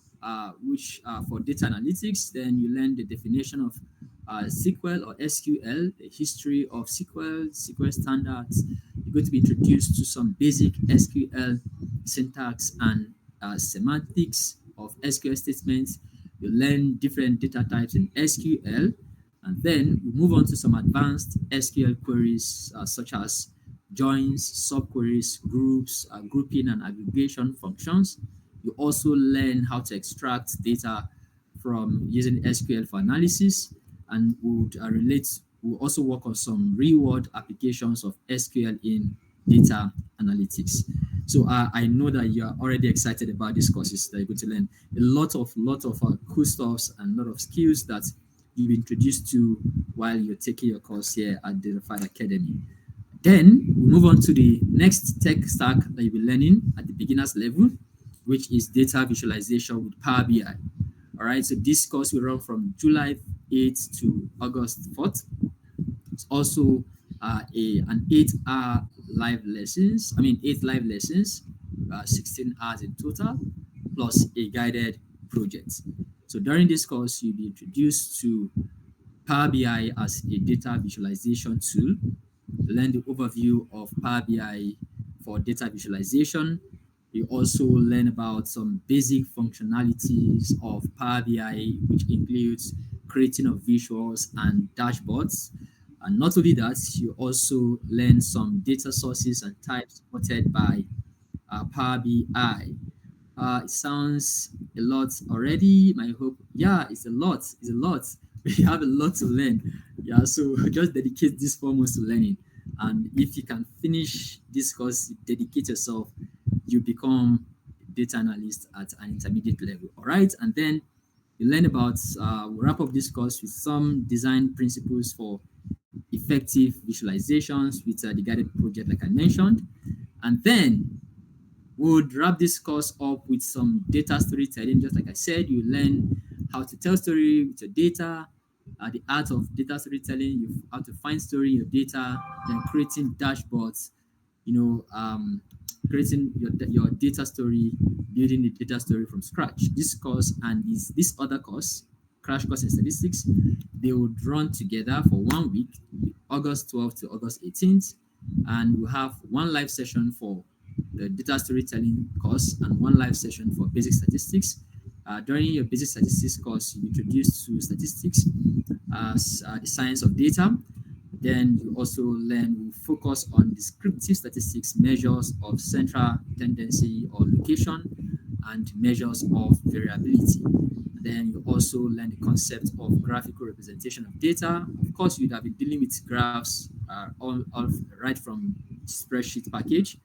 which for data analytics. Then you learn the definition of SQL or SQL, the history of SQL standards. You're going to be introduced to some basic SQL syntax and semantics of SQL statements. You learn different data types in SQL, and then you move on to some advanced SQL queries such as joins, subqueries, groups, grouping, and aggregation functions. You also learn how to extract data from using SQL for analysis, and we'll also work on some real-world applications of SQL in data analytics. So I know that you are already excited about these courses that you're going to learn a lot of cool stuffs and a lot of skills that you'll be introduced to while you're taking your course here at the Fight Academy. Then we move on to the next tech stack that you'll be learning at the beginner's level, which is data visualization with Power BI. All right, so this course will run from July 8th to August 4th. It's also an 8 live lessons, 16 hours in total, plus a guided project. So during this course, you'll be introduced to Power BI as a data visualization tool, learn the overview of Power BI for data visualization. You also learn about some basic functionalities of Power BI, which includes creating of visuals and dashboards. And not only that, you also learn some data sources and types supported by Power BI. It sounds a lot already. My hope, it's a lot. It's a lot. We have a lot to learn. Yeah, so just dedicate this 4 months to learning. And if you can finish this course, dedicate yourself, you become data analyst at an intermediate level. All right. And then You learn about, we'll wrap up this course with some design principles for effective visualizations with the guided project, like I mentioned. And then we would wrap this course up with some data storytelling. Just like I said, you learn how to tell story with your data, the art of data storytelling, you how to find story in your data, then creating dashboards, creating your data story, building the data story from scratch. This course and this other course, crash course in statistics, they would run together for 1 week, August 12th to August 18th, and we'll have one live session for the data storytelling course and one live session for basic statistics. During your basic statistics course, you introduced to statistics as the science of data. Then you also learn, focus on descriptive statistics, measures of central tendency or location, and measures of variability. Then you also learn the concept of graphical representation of data. Of course, you'd have been dealing with graphs all right from spreadsheet package.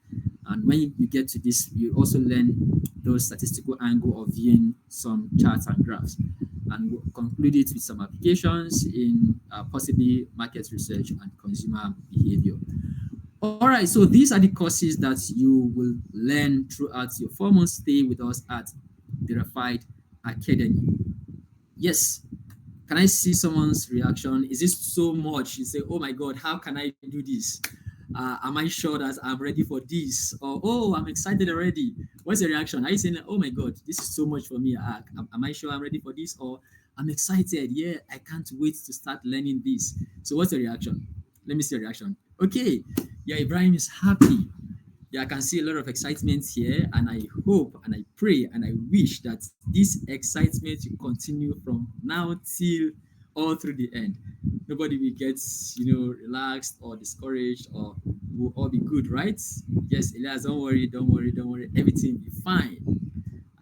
And when you get to this, you also learn those statistical angle of viewing some charts and graphs. And we'll conclude it with some applications in possibly market research and consumer behavior. All right, so these are the courses that you will learn throughout your 4-month stay with us at Verified Academy. Yes, can I see someone's reaction? Is this so much? You say, oh my God, how can I do this? Am I sure that I'm ready for this? Or, oh, I'm excited already. What's the reaction? Are you saying, oh my God, this is so much for me? Am I sure I'm ready for this? Or I'm excited. Yeah, I can't wait to start learning this. So what's the reaction? Let me see the reaction. Okay. Yeah, Ibrahim is happy. Yeah, I can see a lot of excitement here, and I hope and I pray and I wish that this excitement will continue from now till all through the end. Nobody will get, relaxed or discouraged, or we'll all be good, right? Yes, Elias, don't worry. Everything will be fine.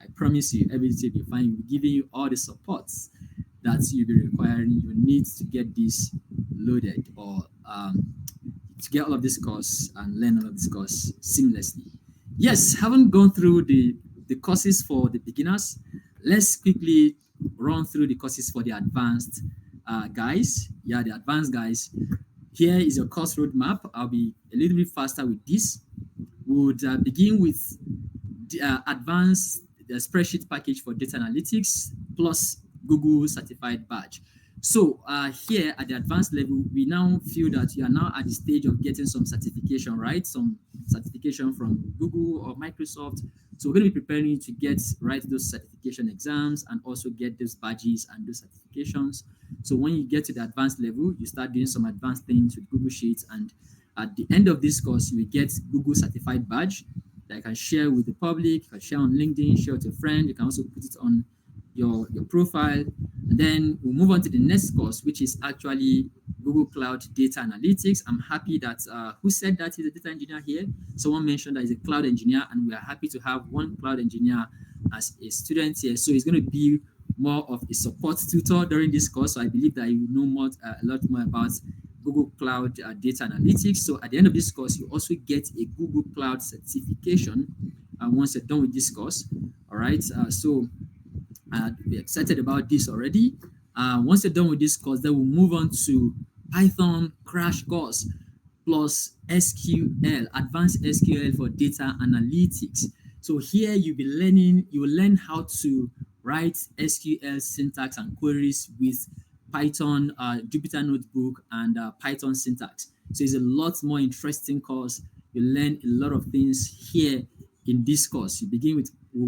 I promise you, everything will be fine. We're giving you all the supports that you'll be requiring. You need to get this loaded, or to get all of this course and learn all of this course seamlessly. Yes, haven't gone through the courses for the beginners. Let's quickly run through the courses for the advanced guys. Yeah, the advanced guys. Here is your course roadmap. I'll be a little bit faster with this. We would begin with the advanced spreadsheet package for data analytics plus Google certified badge. So here at the advanced level, we now feel that you are now at the stage of getting some certification, right? Some certification from Google or Microsoft. So we're going to be preparing you to write those certification exams and also get those badges and those certifications. So when you get to the advanced level, you start doing some advanced things with Google Sheets. And at the end of this course, you will get Google certified badge that you can share with the public, you can share on LinkedIn, share with your friend. You can also put it on your profile. And then we'll move on to the next course, which is actually Google Cloud Data Analytics. I'm happy that who said that is a data engineer here? Someone mentioned that he's a cloud engineer, and we are happy to have one cloud engineer as a student here. So he's going to be more of a support tutor during this course. So I believe that you will know a lot more about Google Cloud Data Analytics. So at the end of this course, you also get a Google Cloud certification once you're done with this course. All right. We're excited about this already. Once you're done with this course, then we'll move on to Python crash course plus SQL, advanced SQL for data analytics. So here you will learn how to write SQL syntax and queries with Python, Jupyter Notebook, and Python syntax. So it's a lot more interesting course. You learn a lot of things here in this course. We'll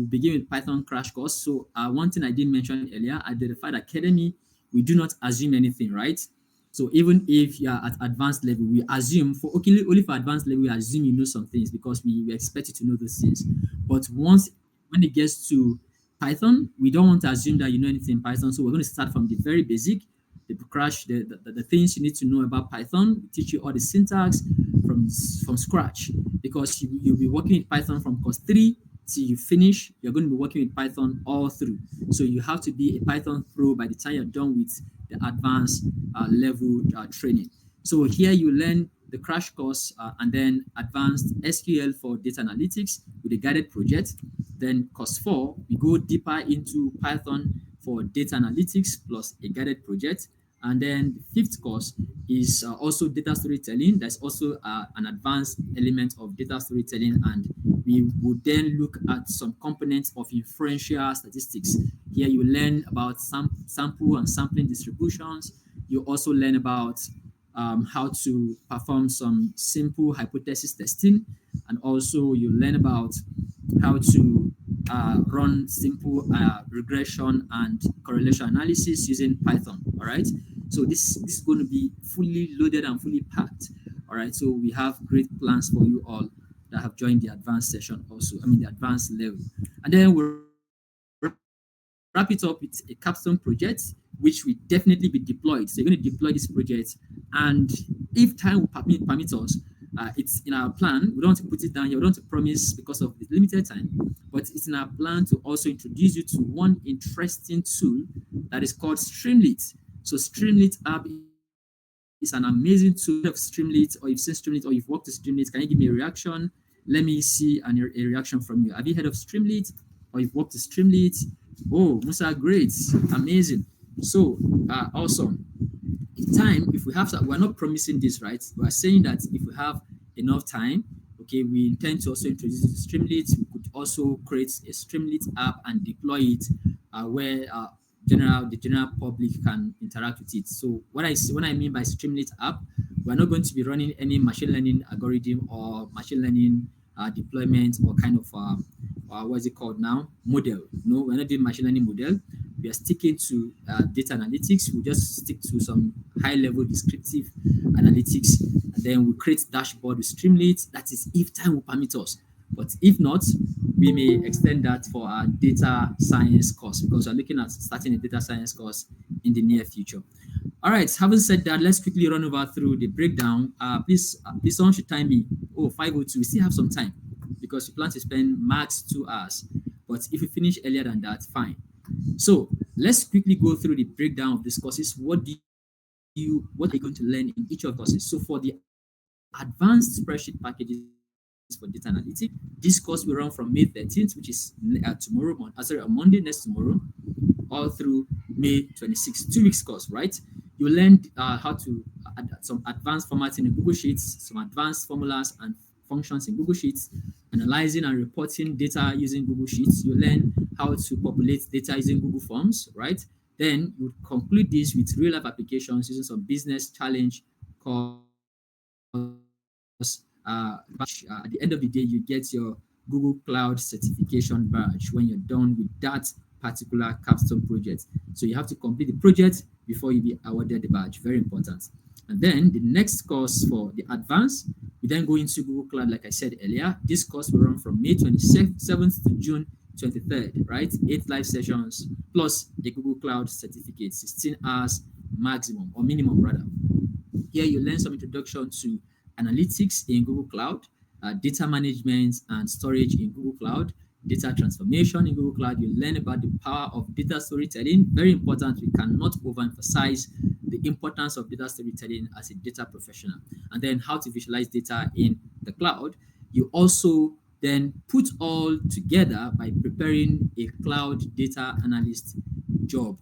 begin with Python crash course. So one thing I didn't mention earlier, at the Verified Academy, we do not assume anything, right? So even if you are at advanced level, we assume only for advanced level, we assume you know some things because we expect you to know those things. But when it gets to Python, we don't want to assume that you know anything in Python. So we're going to start from the very basic, the things you need to know about Python. We teach you all the syntax from scratch, because you'll be working with Python from course 3 till you finish. You're going to be working with Python all through. So you have to be a Python pro by the time you're done with the advanced level training. So here you learn the crash course and then advanced SQL for data analytics with a guided project. Then course 4, we go deeper into Python for data analytics plus a guided project. And then the fifth course is also data storytelling. There's also an advanced element of data storytelling, and we would then look at some components of inferential statistics. Here you learn about sample and sampling distributions. You also learn about how to perform some simple hypothesis testing, and also you learn about how to run simple regression and correlation analysis using Python. All right. So this is going to be fully loaded and fully packed. All right. So we have great plans for you all that have joined the advanced session also. I mean the advanced level. And then we'll wrap it up with a capstone project, which will definitely be deployed. So you're going to deploy this project, and if time will permit us, it's in our plan. We don't want to put it down here. We don't want to promise because of the limited time, but it's in our plan to also introduce you to one interesting tool that is called Streamlit. So Streamlit app is an amazing tool of Streamlit, or you've seen Streamlit, or you've worked with Streamlit. Can you give me a reaction? Let me see a reaction from you. Have you heard of Streamlit, or you've worked with Streamlit? Oh, Musa, great, amazing. So awesome. If we have, we're not promising this, right? We're saying that if we have enough time, okay, we intend to also introduce it to Streamlit. We could also create a Streamlit app and deploy it where the general public can interact with it. So when I mean by Streamlit app, we're not going to be running any machine learning algorithm or machine learning deployment or kind of what is it called now? Model. No, we're not doing machine learning model. We are sticking to data analytics. We just stick to some high-level descriptive analytics, and then we create dashboard with Streamlit. That is if time will permit us. But if not, we may extend that for our data science course, because we're looking at starting a data science course in the near future. All right, having said that, let's quickly run over through the breakdown. Please, someone should time me. Oh, 5:02, we still have some time because we plan to spend max 2 hours. But if we finish earlier than that, fine. So let's quickly go through the breakdown of these courses. What are you going to learn in each of the courses? So for the advanced spreadsheet packages for data analytics, this course will run from May 13th, which is tomorrow, on Monday, next tomorrow, all through May 26th, 2 weeks course, right? You learn how to add some advanced formatting in Google Sheets, some advanced formulas and functions in Google Sheets, analyzing and reporting data using Google Sheets. You learn how to populate data using Google Forms, right? Then you conclude this with real-life applications using some business challenge called at the end of the day, you get your Google Cloud certification badge when you're done with that particular capstone project. So you have to complete the project before you be awarded the badge. Very important. And then the next course for the advanced, we then go into Google Cloud, like I said earlier. This course will run from May 27th to June 23rd, right? 8 live sessions plus a Google Cloud certificate, 16 hours maximum or minimum rather. Here you learn some introduction to analytics in Google Cloud, data management and storage in Google Cloud, data transformation in Google Cloud. You learn about the power of data storytelling. Very important. We cannot overemphasize the importance of data storytelling as a data professional. And then how to visualize data in the cloud. You also then put all together by preparing a cloud data analyst job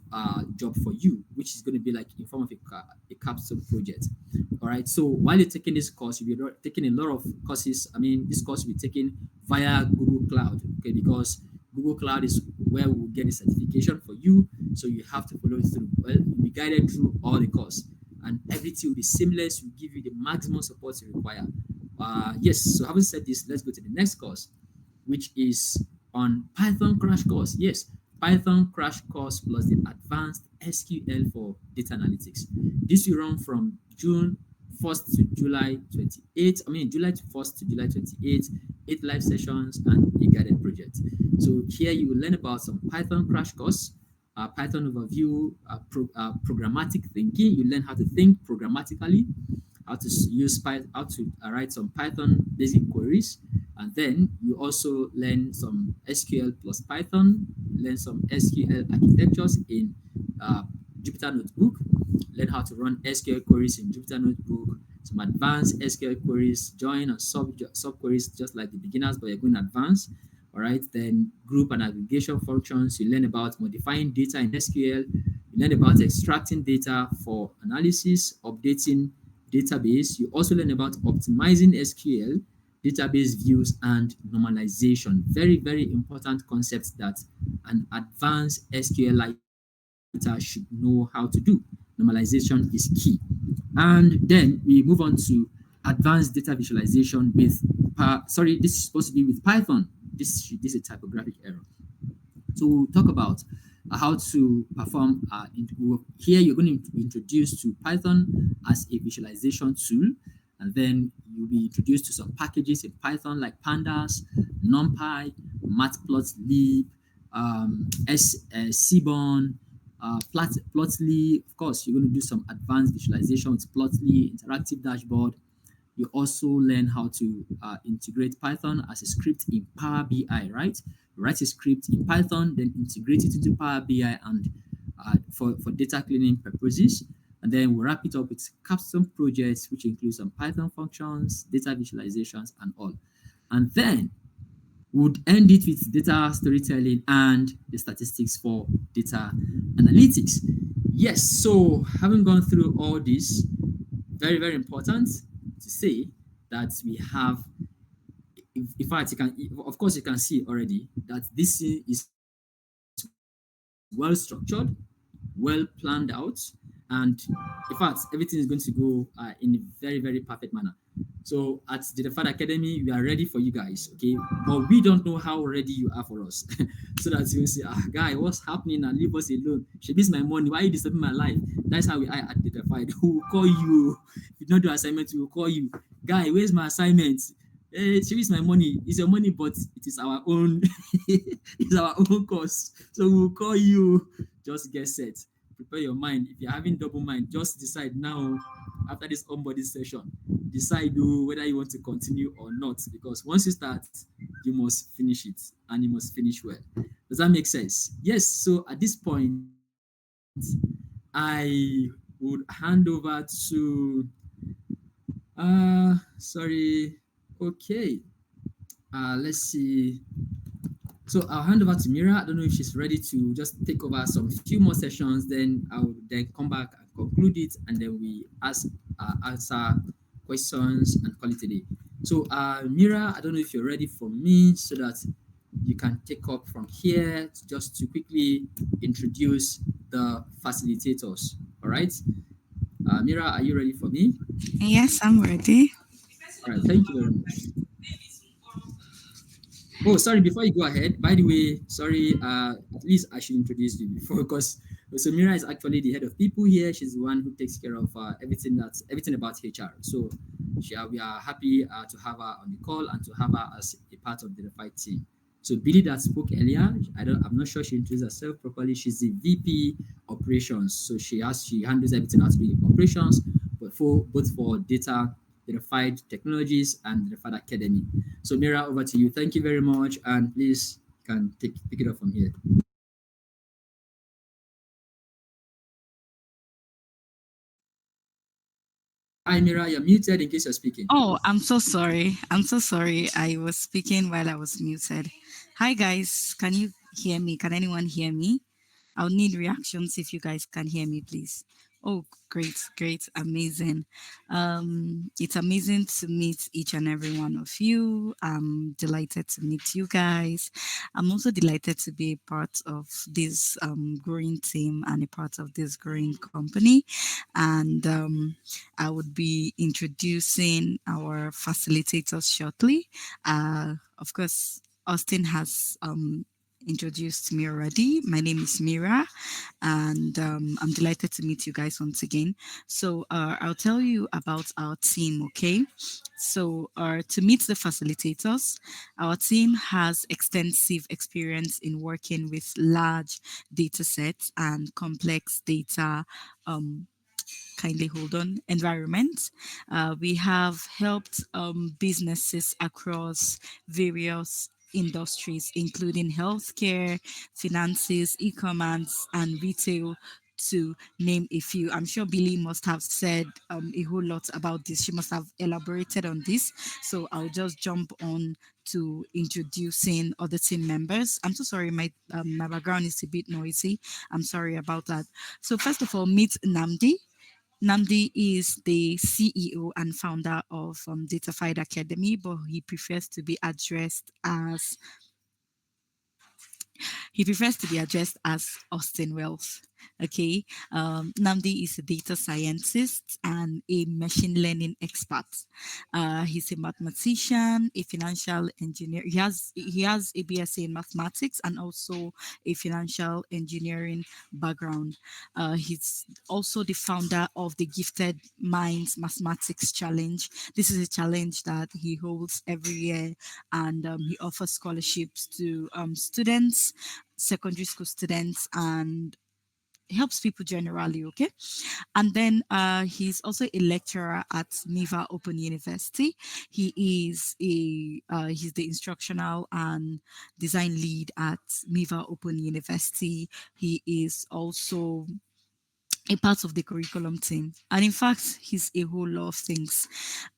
for you, which is going to be like in form of a capstone project. All right. So while you're taking this course, you'll be taking a lot of courses. I mean, this course will be taken via Google Cloud, okay, because Google Cloud is where we'll get the certification for you. So you have to follow it through. Well, you'll be guided through all the course, and everything will be seamless. We'll give you the maximum support you require. Yes. So having said this, let's go to the next course, which is on Python crash course. Yes. Python crash course plus the advanced SQL for data analytics. This will run from June 1st to July 28th. I mean, July 1st to July 28th, 8 live sessions and a guided project. So here you will learn about some Python crash course, Python overview, programmatic thinking. You learn how to think programmatically, how to write some Python basic queries, and then you also learn some SQL plus Python, learn some SQL architectures in Jupyter Notebook, learn how to run SQL queries in Jupyter Notebook, some advanced SQL queries, join and sub queries just like the beginners, but you're going advanced. All right. Then group and aggregation functions. You learn about modifying data in SQL. You learn about extracting data for analysis, updating database. You also learn about optimizing SQL, database views, and normalization. Very, very important concepts that an advanced SQLiter should know how to do. Normalization is key. And then we move on to advanced data visualization with, sorry, this is supposed to be with Python. This is a typographic error. So we'll talk about how to perform. Here you're going to be introduced to Python as a visualization tool, and then you'll be introduced to some packages in Python like Pandas, NumPy, Matplotlib, Seaborn, Plotly. Of course, you're going to do some advanced visualization with Plotly, interactive dashboard. You also learn how to integrate Python as a script in Power BI, right? Write a script in Python, then integrate it into Power BI and for data cleaning purposes. And then we'll wrap it up with custom projects, which include some Python functions, data visualizations, and all. And then would end it with data storytelling and the statistics for data analytics. Yes, so having gone through all this, very, very important to say that we have, in fact, you can, of course, you can see already that this is well structured, well planned out, and in fact, everything is going to go in a very, very perfect manner. So at the Defad Academy, we are ready for you guys, okay? But we don't know how ready you are for us. So that you will say, guy, what's happening? And leave us alone. She needs my money. Why are you disturbing my life? That's how we are at the Defad. We will call you. If you don't do assignment, we will call you. Guy, where's my assignment? She needs my money. It's your money, but it is our own. It's our own cost. So we will call you. Just get set. Prepare your mind. If you're having double mind, just decide now after this onboarding session. Decide whether you want to continue or not. Because once you start, you must finish it and you must finish well. Does that make sense? Yes. So at this point, I would hand over to sorry. Okay. Let's see. So I'll hand over to Mira. I don't know if she's ready to just take over some few more sessions. Then I'll then come back and conclude it, and then we answer questions and call it a day. So Mira, I don't know if you're ready for me, so that you can take up from here just to quickly introduce the facilitators. All right. Mira, are you ready for me?
Yes, I'm ready.
All right. Thank you very much. Oh, sorry, before you go ahead, by the way, sorry, at least I should introduce you before, because so Mira is actually the head of people here. She's the one who takes care of everything about HR. So we are happy to have her on the call and to have her as a part of the fight team. So Billy that spoke earlier, I'm not sure she introduced herself properly. She's the VP operations. So she handles everything as being operations, but both for data, verified technologies, and the Verified Academy. So Mira, over to you. Thank you very much, and please can pick it up from here. Hi Mira, you're muted in case you're speaking.
Oh, I'm so sorry. I'm so sorry. I was speaking while I was muted. Hi guys, can you hear me? Can anyone hear me? I'll need reactions if you guys can hear me, please. Oh, great, amazing. It's amazing to meet each and every one of you. I'm delighted to meet you guys. I'm also delighted to be a part of this growing team and a part of this growing company. And I would be introducing our facilitators shortly. Of course, Austin has introduced me already. My name is Mira, and I'm delighted to meet you guys once again. So I'll tell you about our team, okay? So to meet the facilitators, our team has extensive experience in working with large data sets and complex data kindly hold on, environment. We have helped businesses across various industries, including healthcare, finances, e-commerce, and retail to name a few. I'm sure Billy must have said a whole lot about this. She must have elaborated on this. So I'll just jump on to introducing other team members. I'm so sorry, my background is a bit noisy. I'm sorry about that. So first of all, meet Namdi. Namdi is the CEO and founder of DataFied Academy, but he prefers to be addressed as Austin Wells. Okay. Namdi is a data scientist and a machine learning expert. He's a mathematician, a financial engineer. He has a BSc in mathematics and also a financial engineering background. He's also the founder of the Gifted Minds Mathematics Challenge. This is a challenge that he holds every year, and he offers scholarships to students, secondary school students, and helps people generally. Okay. And then he's also a lecturer at Miva Open University. He's the instructional and design lead at Miva Open University. He is also a part of the curriculum team. And in fact, he's a whole lot of things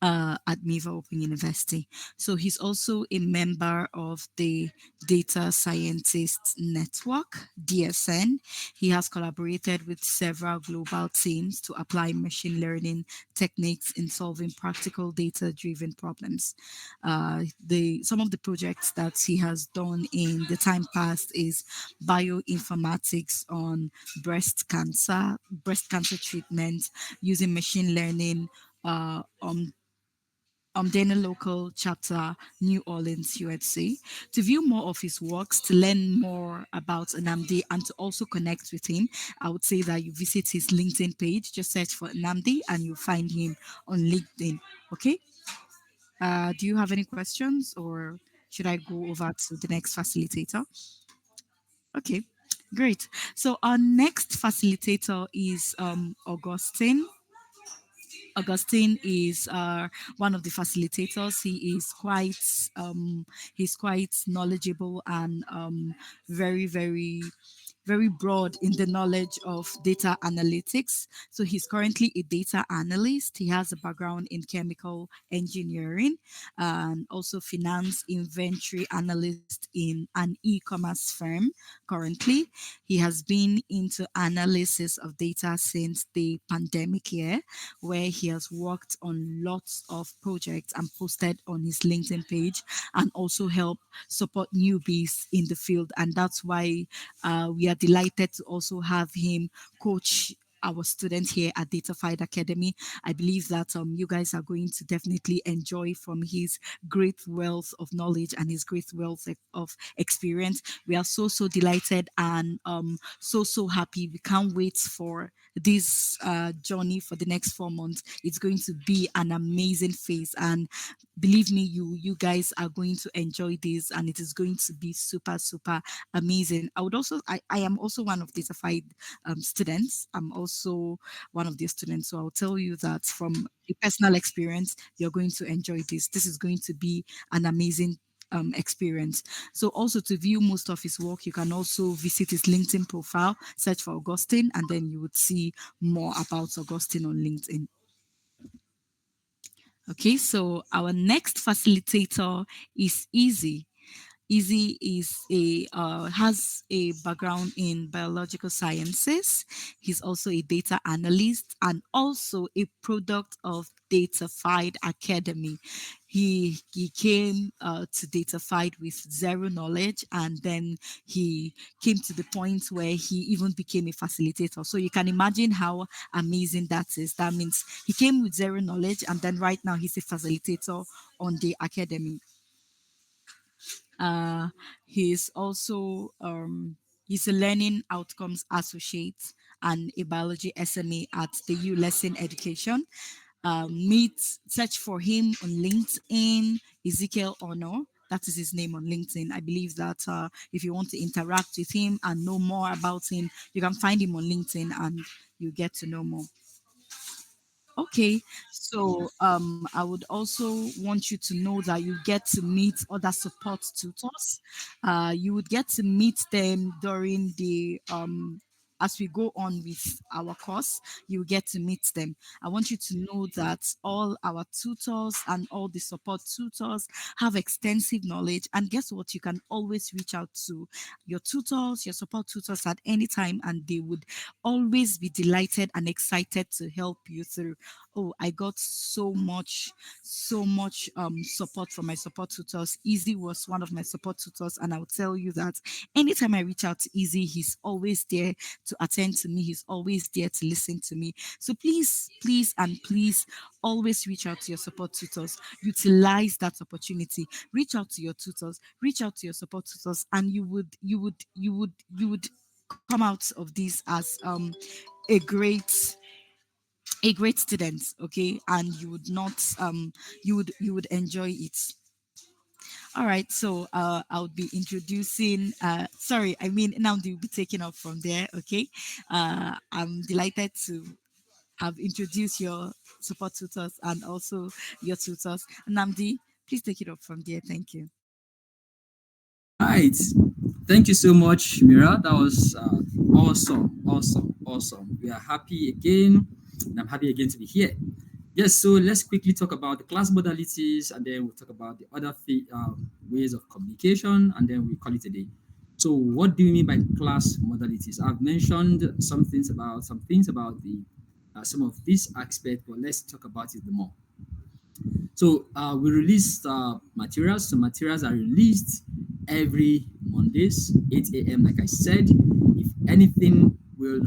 at Miva Open University. So he's also a member of the Data Scientists Network, DSN. He has collaborated with several global teams to apply machine learning techniques in solving practical data-driven problems. Some of the projects that he has done in the time past is bioinformatics on breast cancer treatment using machine learning Dana Local Chapter, New Orleans, USA. To view more of his works, to learn more about Namdi, and to also connect with him, I would say that you visit his LinkedIn page. Just search for Namdi and you'll find him on LinkedIn. Okay. Do you have any questions, or should I go over to the next facilitator? Okay, great. So our next facilitator is Augustine. Augustine is one of the facilitators. He's quite knowledgeable and very, very, very broad in the knowledge of data analytics. So he's currently a data analyst. He has a background in chemical engineering and also finance inventory analyst in an e-commerce firm currently. He has been into analysis of data since the pandemic year, where he has worked on lots of projects and posted on his LinkedIn page, and also help support newbies in the field. And that's why we are delighted to also have him coach our students here at DataFied Academy. I believe that you guys are going to definitely enjoy from his great wealth of knowledge and his great wealth of experience. We are so delighted and so happy. We can't wait for this journey for the next 4 months. It's going to be an amazing phase, and believe me, you guys are going to enjoy this, and it is going to be super amazing. I am also one of these students. I'm also one of the students, so I'll tell you that from a personal experience, you're going to enjoy this. This is going to be an amazing experience. So also, to view most of his work, you can also visit his LinkedIn profile, search for Augustine, and then you would see more about Augustine on LinkedIn. Okay, so our next facilitator is Easy. Easy is a has a background in biological sciences. He's also a data analyst and also a product of DataFied Academy. He came to DataFied with zero knowledge, and then he came to the point where he even became a facilitator. So you can imagine how amazing that is. That means he came with zero knowledge, and then right now he's a facilitator on the academy. Uh, he's also he's a learning outcomes associate and a biology SME at the U Lesson Education. Meet Search for him on LinkedIn, Ezekiel Honor. That is his name on LinkedIn. I believe that if you want to interact with him and know more about him, you can find him on LinkedIn and you get to know more. Okay, so I would also want you to know that you get to meet other support tutors. You would get to meet them during the as we go on with our course, you get to meet them. I want you to know that all our tutors and all the support tutors have extensive knowledge. And guess what? You can always reach out to your tutors, your support tutors at any time, and they would always be delighted and excited to help you through. Oh, I got so much support from my support tutors. Easy was one of my support tutors, and I'll tell you that anytime I reach out to Easy, he's always there to attend to me. He's always there to listen to me. So please, please, and please always reach out to your support tutors. Utilize that opportunity. Reach out to your tutors, reach out to your support tutors, and you would come out of this as a great student, okay, and you would not you would enjoy it. All right, so I'll be introducing sorry, I mean now they'll be taking up from there, okay. I'm delighted to have introduced your support tutors and also your tutors. Namdi, please take it up from there. Thank you.
Right. Thank you so much, Mira. That was awesome, awesome, awesome. We are happy again, and I'm happy again to be here. Yes, so let's quickly talk about the class modalities, and then we'll talk about the other ways of communication, and then we call it a day. So, what do you mean by class modalities? I've mentioned some things about the some of these aspects, but let's talk about it more. So we release materials. So materials are released every Mondays, 8 a.m. Like I said, if anything will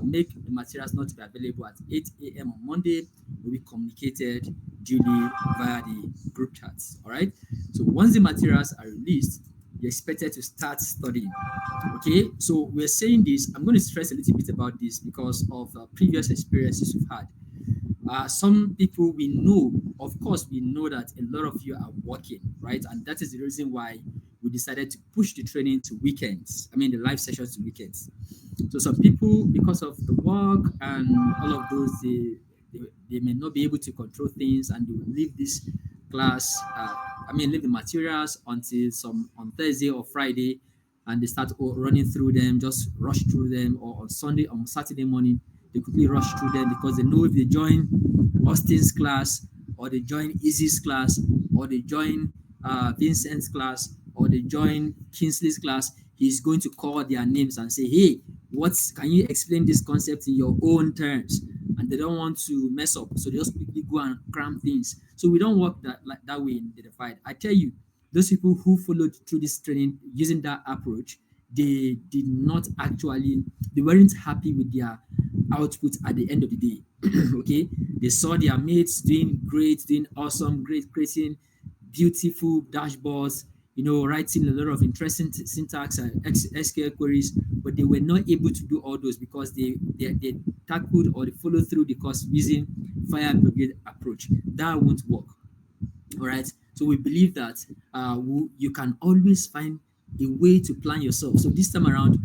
make the materials not be available at 8 a.m. on Monday, will be communicated duly via the group chats. All right. So once the materials are released, you're expected to start studying. Okay. So we're saying this. I'm going to stress a little bit about this because of previous experiences we've had. Some people we know, of course, we know that a lot of you are working, right? And that is the reason why we decided to push the training to weekends. I mean, the live sessions to weekends. So some people, because of the work and all of those, they may not be able to control things and they will leave this class, leave the materials until some on Thursday or Friday, and they start running through them, just rush through them, or on Saturday morning, they quickly rush through them because they know if they join Austin's class, or they join Izzy's class, or they join Vincent's class, or they join Kingsley's class, he's going to call their names and say, hey, can you explain this concept in your own terms? And they don't want to mess up, so they just quickly go and cram things. So we don't work that way in DataPulse. I tell you, those people who followed through this training using that approach, they weren't happy with their output at the end of the day. Okay, they saw their mates doing great, doing awesome, great, creating beautiful dashboards, writing a lot of interesting syntax and SQL queries, but they were not able to do all those because they tackled or they followed through the course using fire brigade approach. That won't work. All right. So we believe that you can always find a way to plan yourself. So this time around,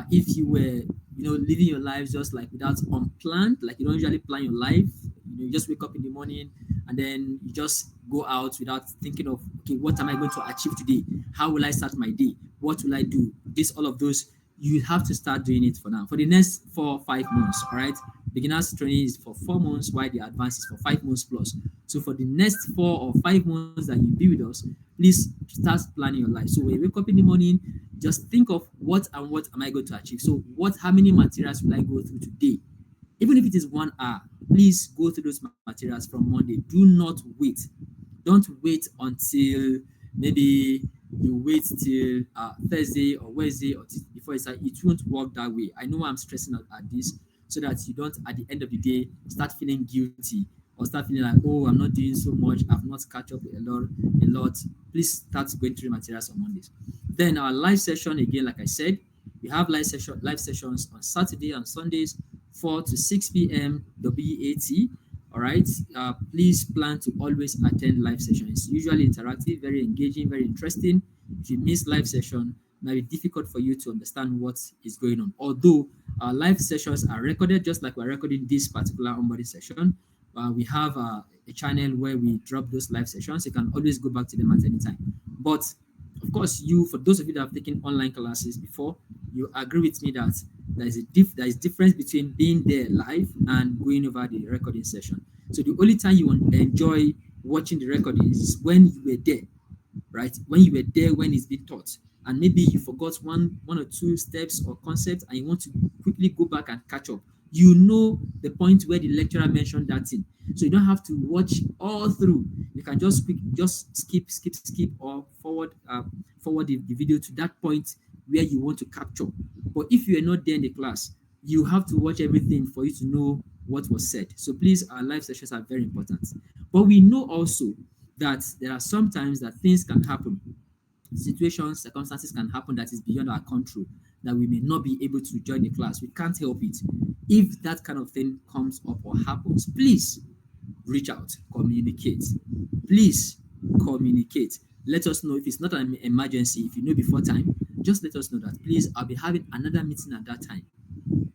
if you were, living your life just like without unplanned, like you don't usually plan your life, you just wake up in the morning and then you just go out without thinking of, okay, what am I going to achieve today? How will I start my day? What will I do? All of those, you have to start doing it for now. For the next 4 or 5 months, all right? Beginners training is for 4 months, while the advanced is for 5 months plus. So for the next 4 or 5 months that you be with us, please start planning your life. So when you wake up in the morning, just think of what am I going to achieve? So how many materials will I go through today? Even if it is 1 hour, please go through those materials from Monday. Do not wait. Don't wait until maybe you wait till Thursday or Wednesday or before it's it won't work that way. I know I'm stressing at this so that you don't at the end of the day start feeling guilty or start feeling like, oh, I'm not doing so much, I've not catch up a lot. Please start going through materials on Mondays. Then our live session, again, like I said, we have live sessions on Saturday and Sundays, 4 to 6 p.m. WAT. All right. Please plan to always attend live sessions. It's usually interactive, very engaging, very interesting. If you miss live session, it might be difficult for you to understand what is going on. Although our live sessions are recorded, just like we're recording this particular onboarding session, we have a channel where we drop those live sessions. You can always go back to them at any time. But of course, for those of you that have taken online classes before, you agree with me that there is difference between being there live and going over the recording session. So the only time you want enjoy watching the recordings is when you were there, right? When you were there, when it's being taught, and maybe you forgot one or two steps or concepts, and you want to quickly go back and catch up. You know the point where the lecturer mentioned that thing, so you don't have to watch all through. You can just skip, or forward the video to that point where you want to capture. But if you are not there in the class, you have to watch everything for you to know what was said. So please, our live sessions are very important. But we know also that there are sometimes that things can happen, situations, circumstances can happen that is beyond our control, that we may not be able to join the class. We can't help it. If that kind of thing comes up or happens, please reach out, communicate. Please communicate. Let us know if it's not an emergency. If you know before time, just let us know that. Please, I'll be having another meeting at that time.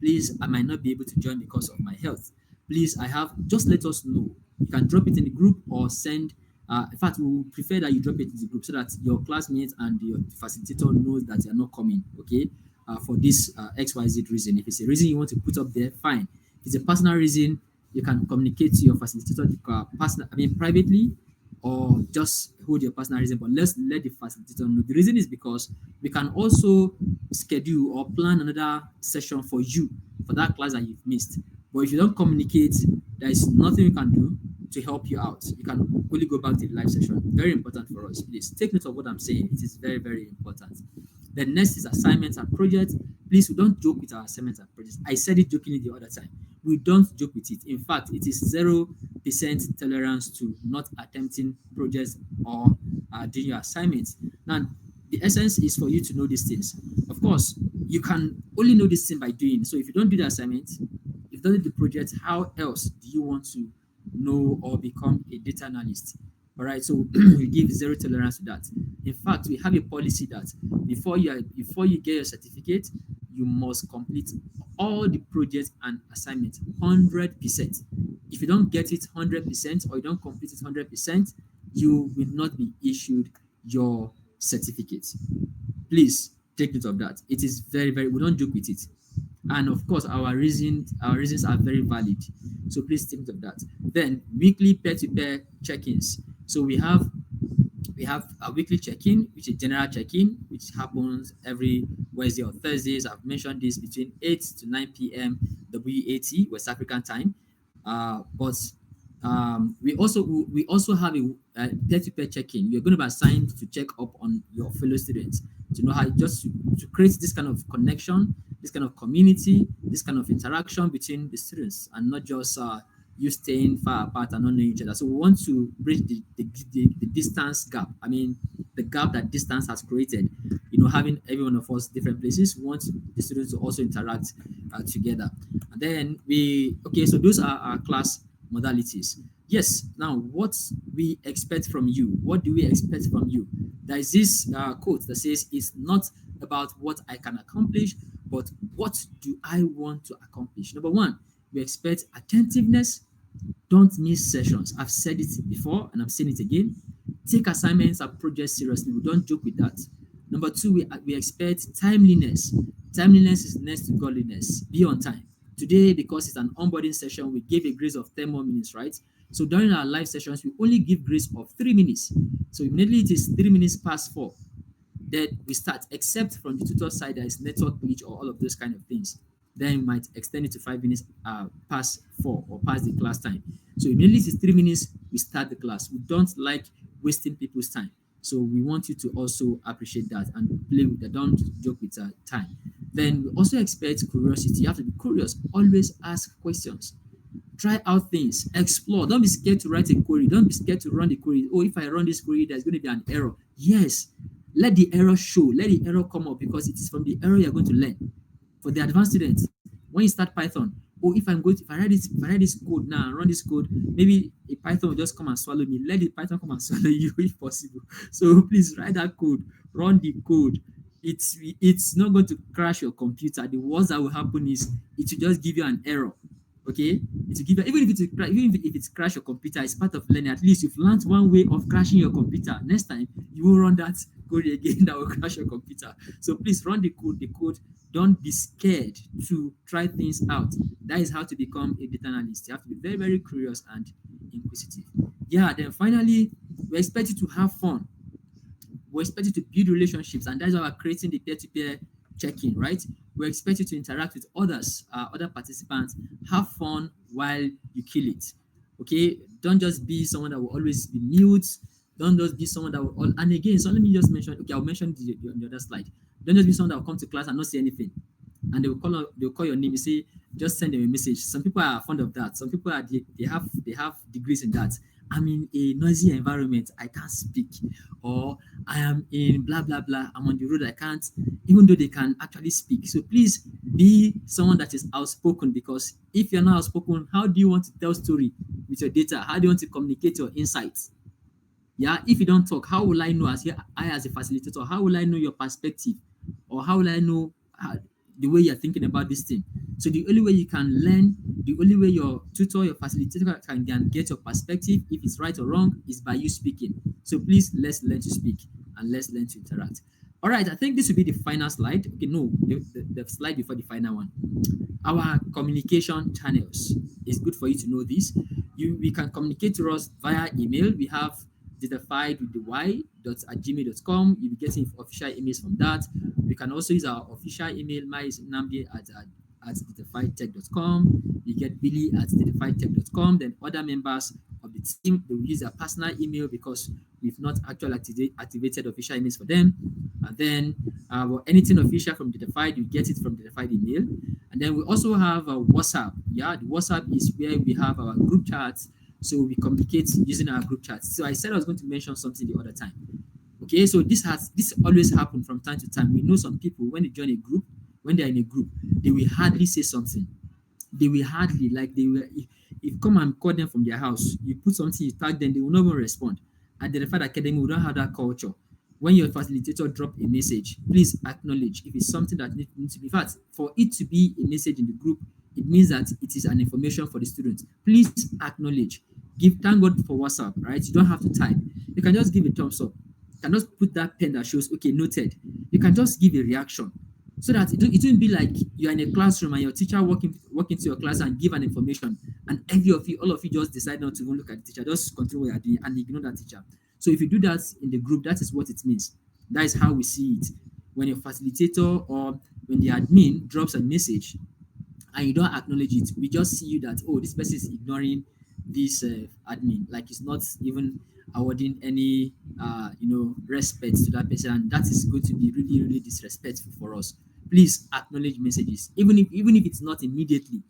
Please, I might not be able to join because of my health. Please, just let us know. You can drop it in the group or send. In fact, we would prefer that you drop it in the group so that your classmates and your facilitator knows that you're not coming, okay? For this XYZ reason. If it's a reason you want to put up there, fine. If it's a personal reason, you can communicate to your facilitator privately, or just hold your personal reason, but let's let the facilitator know. The reason is because we can also schedule or plan another session for you for that class that you've missed. But if you don't communicate, there is nothing you can do to help you out. You can only go back to the live session. Very important for us. Please take note of what I'm saying. It is very, very important. The next is assignments and projects. Please, we don't joke with our assignments and projects. I said it jokingly the other time. We don't joke with it. In fact, it is 0% tolerance to not attempting projects or doing your assignments. Now, the essence is for you to know these things. Of course, you can only know this thing by doing. So if you don't do the assignment, if you don't do the project, how else do you want to know or become a data analyst? All right, so we give 0 tolerance to that. In fact, we have a policy that before you get your certificate, you must complete all the projects and assignments 100%. If you don't get it 100% or you don't complete it 100%, you will not be issued your certificate. Please take note of that. It is very, very, we don't joke with it. And of course, our reasons are very valid. So please take note of that. Then weekly peer-to-peer check-ins. So we have a weekly check-in, which is general check-in, which happens every Wednesday or Thursdays. I've mentioned this between 8 to 9 p.m. WAT, West African time. But we also have a peer-to-peer check-in. You're going to be assigned to check up on your fellow students to know how to create this kind of connection, this kind of community, this kind of interaction between the students, and not just you staying far apart and not knowing each other. So we want to bridge the distance gap. I mean, the gap that distance has created. Having every one of us different places, we want the students to also interact together. And then so those are our class modalities. Yes, now what we expect from you. What do we expect from you? There is this quote that says, it's not about what I can accomplish, but what do I want to accomplish? Number one, we expect attentiveness. Don't miss sessions. I've said it before and I'm saying it again. Take assignments and projects seriously. We don't joke with that. Number two, we expect timeliness. Timeliness is next to godliness. Be on time. Today, because it's an onboarding session, we gave a grace of 10 more minutes, right? So during our live sessions, we only give grace of 3 minutes. So immediately it is 3 minutes past 4. Then we start, except from the tutor side, there is network glitch or all of those kind of things. Then we might extend it to 5 minutes past 4 or past the class time. So immediately it is 3 minutes, we start the class. We don't like wasting people's time. So we want you to also appreciate that and play with that. Don't joke with time. Then we also expect curiosity. You have to be curious. Always ask questions. Try out things. Explore. Don't be scared to write a query. Don't be scared to run the query. Oh, if I run this query, there's going to be an error. Yes. Let the error show. Let the error come up, because it is from the error you're going to learn. For the advanced students, when you start Python, if I write this code now and run this code, maybe a Python will just come and swallow me. Let the Python come and swallow you if possible. So please write that code, run the code. It's not going to crash your computer. The worst that will happen is it will just give you an error. Okay, it will give you, even if it's crash your computer, it's part of learning. At least you've learned one way of crashing your computer. Next time you will run that code again that will crash your computer. So please run the code. The code. Don't be scared to try things out. That is how to become a data analyst. You have to be very, very curious and inquisitive. Yeah. Then finally, we expect you to have fun. We expect you to build relationships, and that's why we're creating the peer-to-peer check-in, right? We expect you to interact with others, other participants, have fun while you kill it. Okay, don't just be someone that will always be mute. Don't just be someone that will. And again, so let me just mention. Okay, I'll mention on the other slide. Don't just be someone that will come to class and not say anything, and they'll call your name. You say just send them a message. Some people are fond of that. Some people are they have degrees in that. I'm in a noisy environment, I can't speak, or I am in blah blah blah. I'm on the road, I can't, even though they can actually speak. So please be someone that is outspoken, because if you're not outspoken, how do you want to tell story with your data? How do you want to communicate your insights? Yeah, if you don't talk, how will I know I as a facilitator? How will I know your perspective, or how will I know the way you're thinking about this thing? So the only way you can learn, the only way your tutor, your facilitator can get your perspective, if it's right or wrong, is by you speaking. So please, let's learn to speak and let's learn to interact. All right, I think this will be the final slide. Okay, no, the slide before the final one. Our communication channels. It's good for you to know this. We can communicate to us via email. We have datafied with the y.gmail.com. You'll be getting official emails from that. We can also use our official email. Mine is Namdi at datafiedtech.com. You get Billy at datafiedtech.com. Then other members of the team, they will use their personal email, because we've not actually activated official emails for them. And then anything official from Datafied, you get it from Datafied email. And then we also have a WhatsApp. Yeah, the WhatsApp is where we have our group chats. So we communicate using our group chats. So I said I was going to mention something the other time. Okay, so this always happens from time to time. We know some people, when they join a group, when they're in a group, they will hardly say something. They will hardly, like they will, if you come and call them from their house, you put something, you tag them, they will not even respond. At the Referred Academy, we don't have that culture. When your facilitator drop a message, please acknowledge if it's something that needs to be. In fact, for it to be a message in the group, it means that it is an information for the students. Please acknowledge. Thank God for WhatsApp, right? You don't have to type. You can just give a thumbs up. You can just put that pen that shows, okay, noted. You can just give a reaction, so that it won't be like you're in a classroom and your teacher walk into your class and give an information, and all of you just decide not to even look at the teacher, just continue what you're doing and ignore that teacher. So if you do that in the group, that is what it means. That is how we see it. When your facilitator or when the admin drops a message and you don't acknowledge it, we just see you that, oh, this person is ignoring this admin, like it's not even awarding any respect to that person, and that is going to be really, really disrespectful for us. Please acknowledge messages, even if it's not immediately,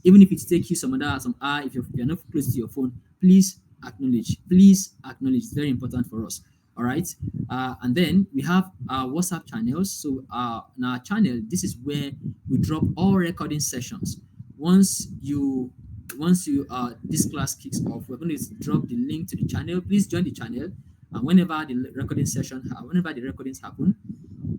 even if it takes you some hour, if you're not close to your phone, please acknowledge. Please acknowledge. It's very important for us. All right. And then we have our WhatsApp channels. So in our channel, this is where we drop all recording sessions. Once this class kicks off, we're going to drop the link to the channel. Please join the channel, and whenever the recordings happen,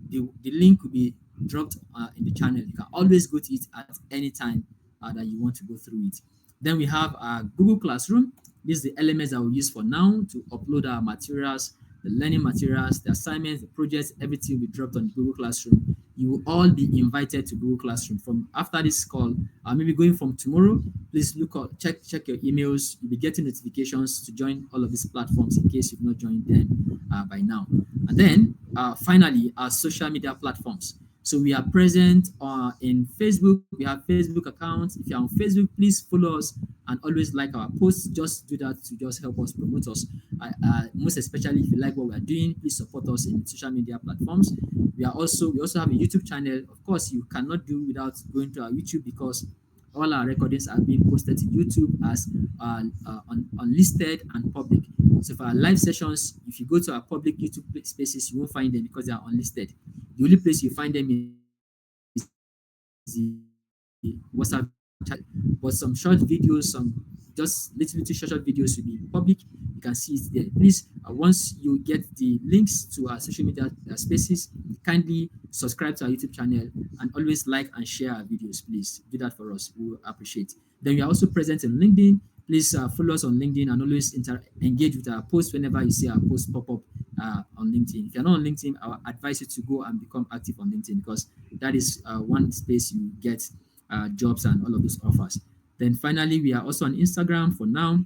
the link will be dropped in the channel. You can always go to it at any time that you want to go through it. Then we have our Google Classroom. This is the elements that we use for now to upload our materials, the learning materials, the assignments, the projects, everything will be dropped on Google Classroom. You will all be invited to Google Classroom from after this call, maybe going from tomorrow. Please check your emails. You'll be getting notifications to join all of these platforms in case you've not joined them by now. And then finally, our social media platforms. So we are present in Facebook. We have Facebook accounts. If you're on Facebook, please follow us and always like our posts. Just do that to just help us promote us. Most especially if you like what we're doing, please support us in social media platforms. We also have a YouTube channel. Of course, you cannot do without going to our YouTube, because all our recordings are being posted to YouTube as unlisted and public. So for our live sessions, if you go to our public YouTube spaces, you won't find them because they are unlisted. The only place you find them is the WhatsApp chat. But some short videos, some just little short videos will be public. You can see it there. Please, once you get the links to our social media spaces, kindly subscribe to our YouTube channel and always like and share our videos. Please do that for us. We will appreciate. Then we are also present in LinkedIn. Please follow us on LinkedIn and always engage with our posts. Whenever you see our posts pop up, on LinkedIn. If you're not on LinkedIn, I would advise you to go and become active on LinkedIn, because that is one space you get jobs and all of those offers. Then finally, we are also on Instagram for now.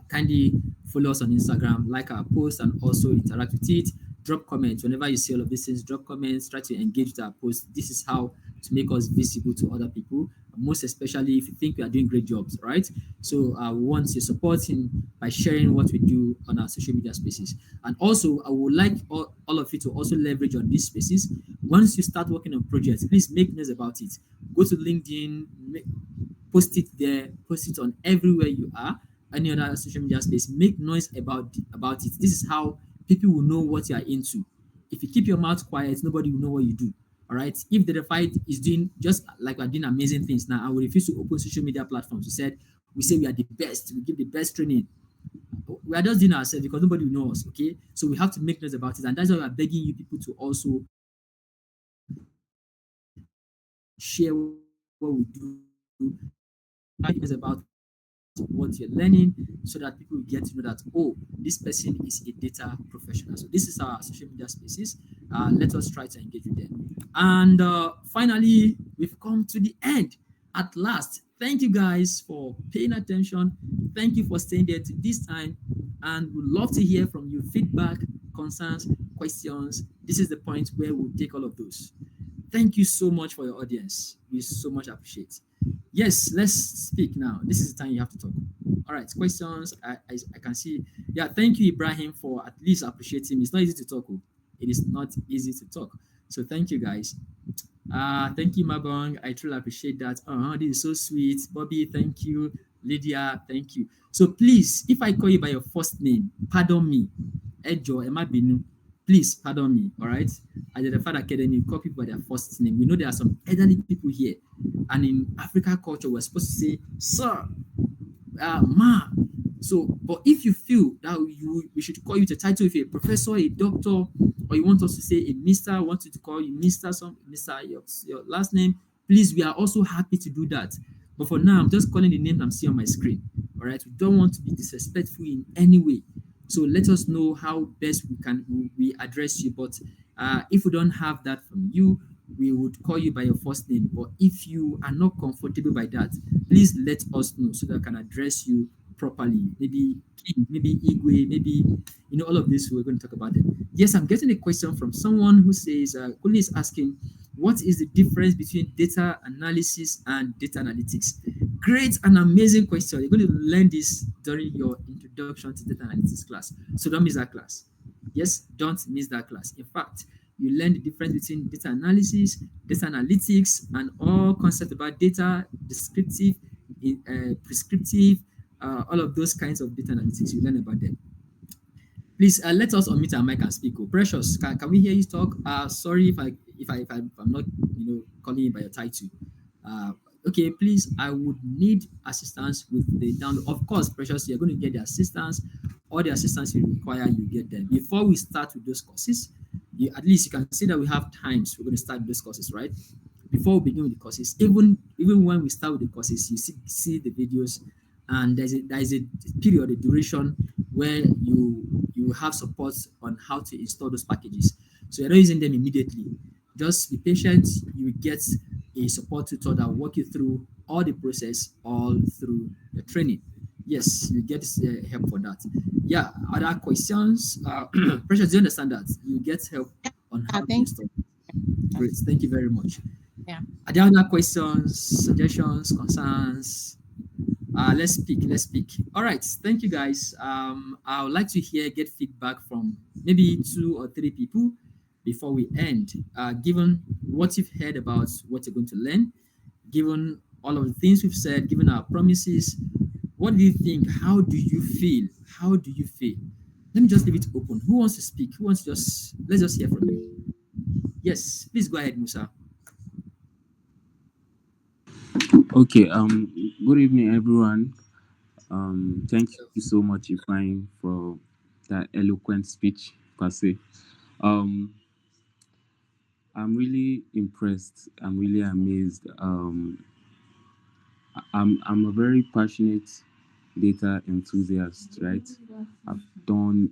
Kindly follow us on Instagram, like our post, and also interact with it. Drop comments whenever you see all of these things. Drop comments, try to engage with our post. This is how to make us visible to other people, most especially if you think we are doing great jobs, right? So we want your support in by sharing what we do on our social media spaces. And also, I would like all of you to also leverage on these spaces. Once you start working on projects, please make noise about it. Go to LinkedIn, post it there, post it on everywhere you are, any other social media space. Make noise about it. This is how people will know what you are into. If you keep your mouth quiet, nobody will know what you do. All right. If the fight is doing just like we're doing amazing things now, and we refuse to open social media platforms, we say we are the best, we give the best training. We are just doing ourselves because nobody will know us. Okay. So we have to make noise about it. And that's why we are begging you people to also share what we do, make noise about what you're learning, so that people get to know that, oh, this person is a data professional. So this is our social media spaces. Let us try to engage with them. And finally, we've come to the end at last. Thank you guys for paying attention. Thank you for staying there to this time, and we'd love to hear from you. Feedback, concerns, questions. This is the point where we'll take all of those. Thank you so much for your audience. We so much appreciate. Yes, let's speak now. This is the time you have to talk. All right, questions. I can see. Yeah, thank you, Ibrahim, for at least appreciating me. It's not easy to talk. Oh. It is not easy to talk. So thank you, guys. Thank you, Mabong. I truly appreciate that. This is so sweet. Bobby, thank you. Lydia, thank you. So please, if I call you by your first name, pardon me. Ejo, Emma Binu. Please pardon me. All right. At the Fad Academy, call people by their first name. We know there are some elderly people here, and in African culture, we're supposed to say, "Sir," "Ma." So, but if you feel that we should call you the title, if you're a professor, a doctor, or you want us to say a Mister, want you to call you Mister, Mister, your last name, please, we are also happy to do that. But for now, I'm just calling the names I'm seeing on my screen. All right, we don't want to be disrespectful in any way. So let us know how best we address you. But if we don't have that from you, we would call you by your first name. But if you are not comfortable by that, please let us know so that I can address you properly. Maybe King, maybe Igwe, maybe all of this. We're going to talk about it. Yes, I'm getting a question from someone who says, Kuli is asking, what is the difference between data analysis and data analytics? Great and amazing question. You're going to learn this during your introduction to data analytics class. So don't miss that class. Yes, don't miss that class. In fact, you learn the difference between data analysis, data analytics, and all concepts about data, descriptive, prescriptive, all of those kinds of data analytics. You learn about them. Please let us unmute our mic and speak. Oh, Precious, can we hear you talk? Sorry if I'm not calling you by your title. Okay, please, I would need assistance with the download. Of course, Precious, you're going to get the assistance. All the assistance you require, you get them. Before we start with those courses, at least you can see that we have times we're going to start those courses, right? Before we begin with the courses, even when we start with the courses, you see the videos, and there is a period, a duration where you have support on how to install those packages. So you're not using them immediately. Just be patient. You will get a support tutor that will walk you through all the process, all through the training. Yes, you get help for that. Yeah, other questions? Precious, do you understand that? You get help on how to install. Great, thank you very much.
Yeah.
Are there other questions, suggestions, concerns? Let's speak. All right, thank you guys. I would like to get feedback from maybe 2 or 3 people before we end. Given what you've heard about what you're going to learn, given all of the things we've said, given our promises, what do you think? How do you feel? Let me just leave it open. Who wants to speak? Let's just hear from you. Yes, please go ahead, Musa.
Okay. Good evening, everyone. Thank you so much, Ifeanyi, for that eloquent speech, per se. I'm really impressed. I'm really amazed. I'm a very passionate data enthusiast, right? I've done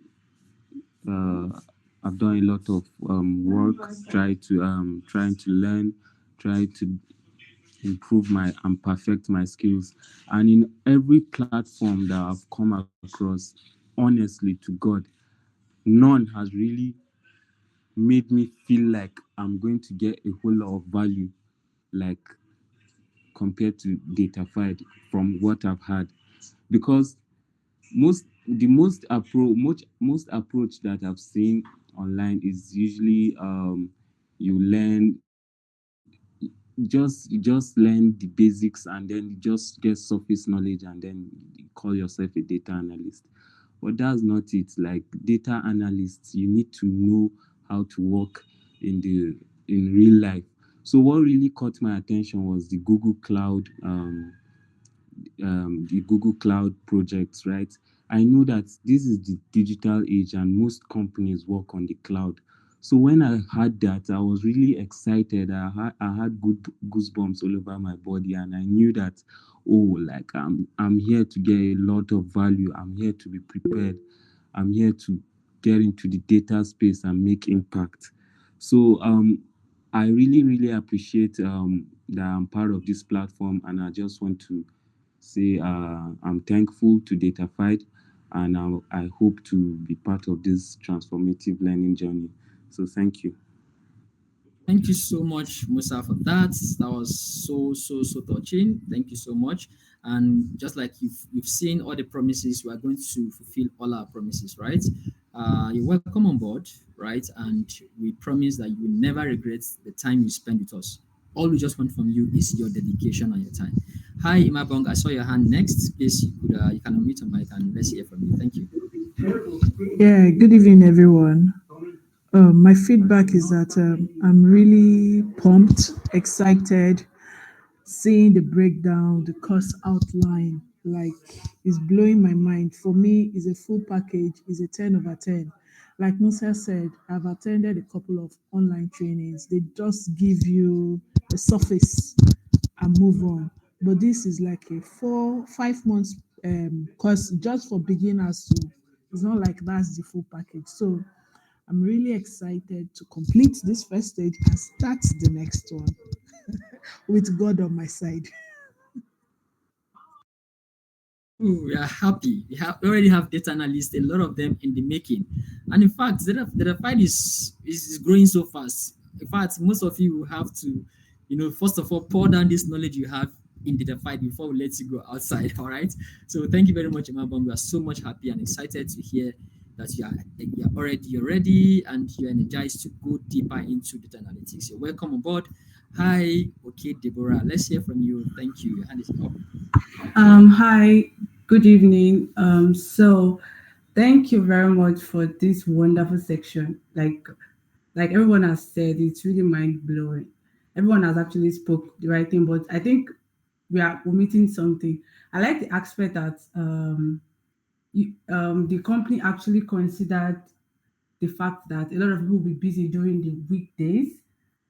uh, I've done a lot of work, trying to learn, try to improve my and perfect my skills. And in every platform that I've come across, honestly to God, none has really made me feel like I'm going to get a whole lot of value, like compared to DataFied from what I've had. Because most approach that I've seen online is usually you learn you just learn the basics and then you just get surface knowledge and then you call yourself a data analyst. But that's not it. Like data analysts, you need to know how to work in real life. So what really caught my attention was the Google Cloud projects, right? I know that this is the digital age and most companies work on the cloud. So when I heard that, I was really excited. I had good goosebumps all over my body, and I knew that, oh, like I'm here to get a lot of value. I'm here to be prepared. I'm here to get into the data space and make impact. So I really, really appreciate that I'm part of this platform, and I just want to say I'm thankful to DataFight, and I hope to be part of this transformative learning journey. So thank you.
Thank you so much, Musa, for that. That was so touching. Thank you so much. And just like you've seen all the promises, we are going to fulfill all our promises, right? You're welcome on board, right? And we promise that you will never regret the time you spend with us. All we just want from you is your dedication and your time. Hi, Imabong. I saw your hand next. Please, you can unmute your mic and let's hear from you. Thank you.
Yeah, good evening, everyone. My feedback is that I'm really pumped, excited, seeing the breakdown, the course outline, like it's blowing my mind. For me, it's a full package, it's a 10 over 10. Like Musa said, I've attended a couple of online trainings. They just give you the surface and move on. But this is like a 5 months course just for beginners. So it's not like that's the full package. So I'm really excited to complete this first stage and start the next one with God on my side.
Ooh, we are happy. We already have data analysts, a lot of them in the making. And in fact, the fight is growing so fast. In fact, most of you will have to, first of all, pour down this knowledge you have in the fight before we let you go outside. All right. So thank you very much, Emma. We are so much happy and excited to hear that you're ready and you're energized to go deeper into data analytics. You're welcome on board. Hi, okay, Deborah. Let's hear from you. Thank you. Your hand is up.
Hi, good evening. So thank you very much for this wonderful section. Like everyone has said, it's really mind blowing. Everyone has actually spoke the right thing, but I think we are omitting something. I like the aspect that the company actually considered the fact that a lot of people will be busy during the weekdays,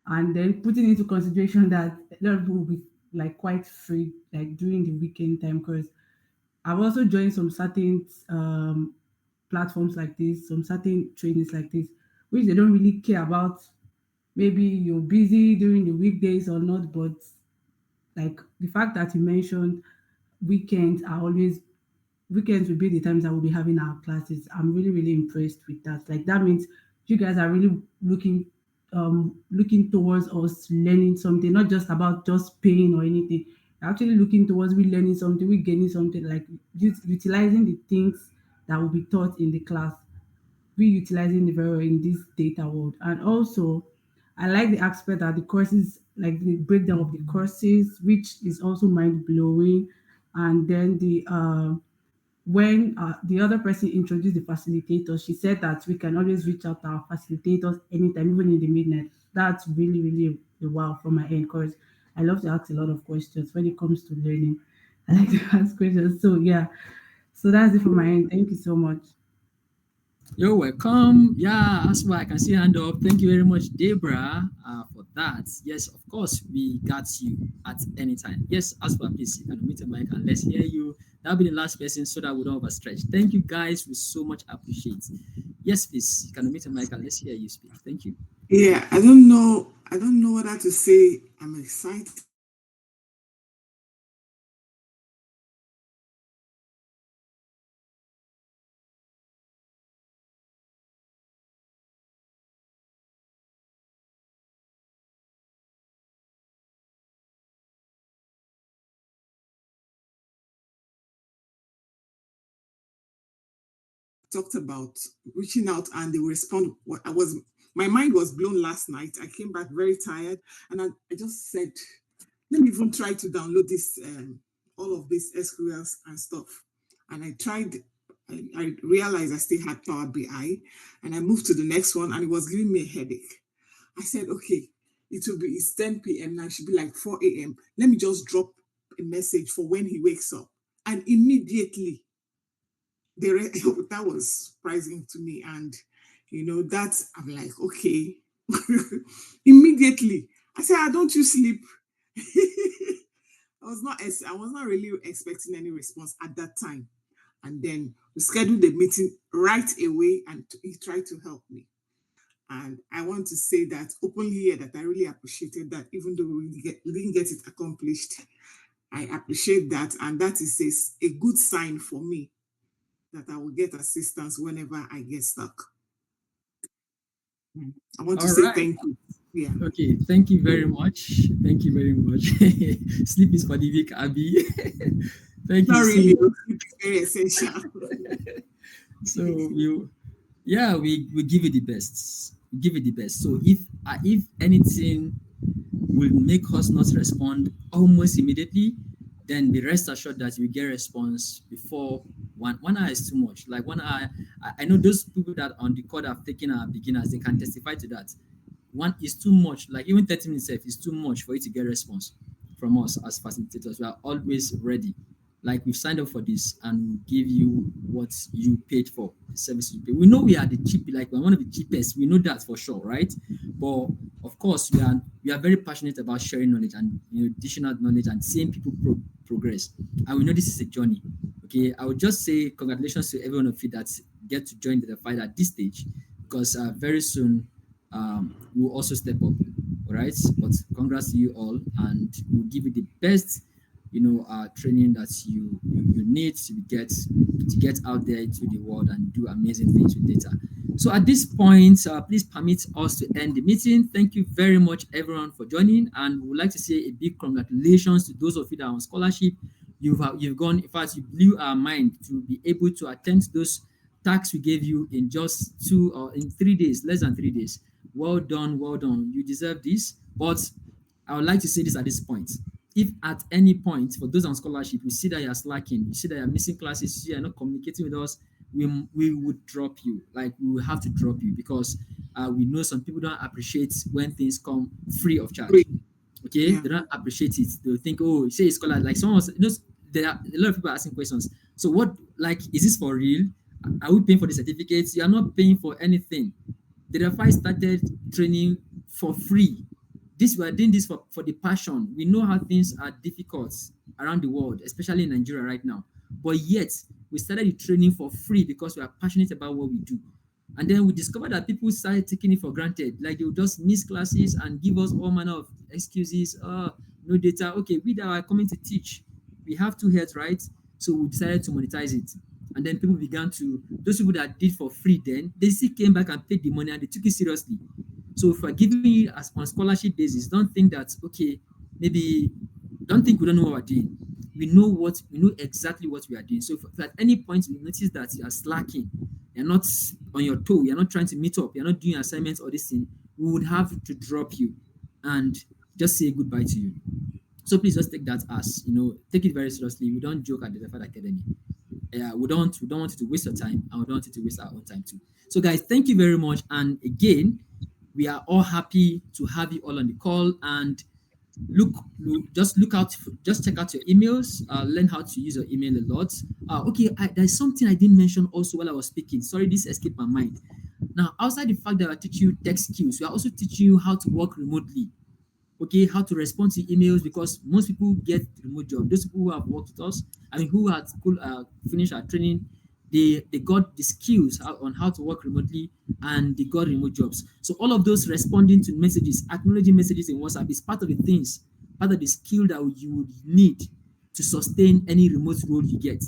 and then putting into consideration that a lot of people will be like quite free like during the weekend time. Because I've also joined some certain platforms like this, some certain trainings like this, which they don't really care about maybe you're busy during the weekdays or not, but like the fact that you mentioned weekends are always weekends will be the times that we'll be having our classes. I'm really, really impressed with that. Like that means you guys are really looking towards us learning something, not just about just paying or anything. You're actually looking towards we learning something, we gaining something, like utilizing the things that will be taught in the class, reutilizing the very in this data world. And also I like the aspect that the courses, like the breakdown of the courses, which is also mind blowing. And then the when the other person introduced the facilitator, she said that we can always reach out to our facilitators anytime, even in the midnight. That's really, really a wow from my end, because I love to ask a lot of questions when it comes to learning. I like to ask questions. So yeah, so that's it from my end. Thank you so much.
You're welcome. Yeah, that's why I can see hand up. Thank you very much, Debra, for that. Yes, of course, we got you at any time. Yes, Aspa, please, you can meet the mic and let's hear you. That'll be the last person so that we don't overstretch. Thank you guys. We so much appreciate. Yes, please. You can meet a mic and let's hear you speak. Thank you.
Yeah, I don't know. I don't know what to say. I'm excited. Talked about reaching out and they will respond. What I was, my mind was blown last night. I came back very tired, and I just said, let me even try to download this, all of this SQLs and stuff. And I tried. I realized I still had Power BI, and I moved to the next one, and it was giving me a headache. I said, okay, it's 10 p.m. now. It should be like 4 a.m. Let me just drop a message for when he wakes up, and immediately that was surprising to me. And that's, I'm like, okay. Immediately I said, don't you sleep? I was not really expecting any response at that time. And then we scheduled the meeting right away, and he tried to help me. And I want to say that openly here that I really appreciated that, even though we didn't get it accomplished. I appreciate that, and that is a good sign for me that I will get assistance whenever I get stuck. I want to
All
say
right.
thank you. Yeah.
Okay, thank you very much. Thank you very much. Sleep is for the weak, Abby. Thank
Not
you so
really.
much.
It's very essential.
So we give you the best. We give you the best. So if anything will make us not respond almost immediately, then be rest assured that you get response before 1 hour is too much. Like 1 hour, I know those people that on the call have taken our beginners, they can testify to that. One is too much. Like even 30 minutes is too much for you to get response from us as facilitators. We are always ready. Like we've signed up for this and give you what you paid for, the service you pay. We know we are the cheap, like we're one of the cheapest. We know that for sure, right? But of course, we are very passionate about sharing knowledge and additional knowledge and seeing people progress. And we know this is a journey. Okay, I would just say congratulations to everyone of you that get to join the fight at this stage, because very soon we will also step up. All right, but congrats to you all, and we'll give you the best training that you need to get out there into the world and do amazing things with data. So at this point, please permit us to end the meeting. Thank you very much, everyone, for joining, and we would like to say a big congratulations to those of you that are on scholarship. You've gone, in fact, you blew our mind to be able to attend to those tasks we gave you in just 2 or in 3 days, less than 3 days. Well done, well done. You deserve this. But I would like to say this at this point. If at any point, for those on scholarship, you see that you're slacking, you see that you're missing classes, you see you're not communicating with us, we would drop you. Like, we will have to drop you, because we know some people don't appreciate when things come free of charge. Okay, yeah. They don't appreciate it. They'll think, oh, you say it's scholar. Like someone was, there are a lot of people asking questions. So what, like, is this for real? Are we paying for the certificates? You are not paying for anything. The DataPulse started training for free. We are doing this for the passion. We know how things are difficult around the world, especially in Nigeria right now. But yet, we started the training for free because we are passionate about what we do. And then we discovered that people started taking it for granted. Like, they would just miss classes and give us all manner of excuses. No data. Okay, we that are coming to teach, we have 2 heads, right? So we decided to monetize it. And then people began to, those people that did for free then, they still came back and paid the money and they took it seriously. So if we're giving you as on scholarship basis, don't think that, okay, maybe, don't think we don't know what we're doing. We know exactly what we are doing. So if at any point we notice that you are slacking, you're not on your toe, you're not trying to meet up, you're not doing assignments or this thing, we would have to drop you and just say goodbye to you. So please just take that as, take it very seriously. We don't joke at the DataPulse Academy. We don't want you to waste your time, and we don't want you to waste our own time too. So guys, thank you very much. And again, we are all happy to have you all on the call. And just check out your emails, learn how to use your email a lot. Okay, there's something I didn't mention also while I was speaking. Sorry, this escaped my mind. Now, outside the fact that I teach you tech skills, we are also teaching you how to work remotely. Okay, how to respond to emails, because most people get remote job. Those people who have worked with us, who had finished our training,
they got the skills on how to work remotely, and they got remote jobs. So all of those responding to messages, acknowledging messages in WhatsApp is part of the things, part of the skill that you would need to sustain any remote role you get.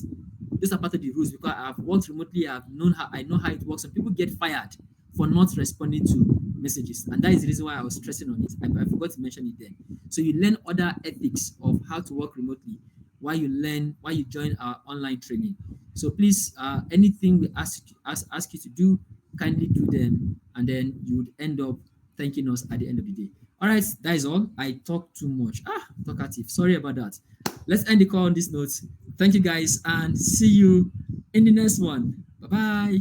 Those are part of the rules, because I've worked remotely, I know how it works. Some people get fired for not responding to messages, and that is the reason why I was stressing on it. I forgot to mention it then. So you learn other ethics of how to work remotely while you join our online training. So please, anything we ask you to do, kindly do them, and then you would end up thanking us at the end of the day. All right, that is all. I talk too much. Talkative. Sorry about that. Let's end the call on this note. Thank you guys, and see you in the next one. Bye-bye.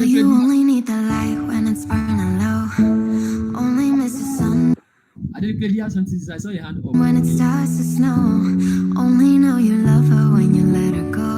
You only need the light when it's burning low. Only miss the sun
I saw your hand up.
when it starts to snow. Only know you love her when you let her go.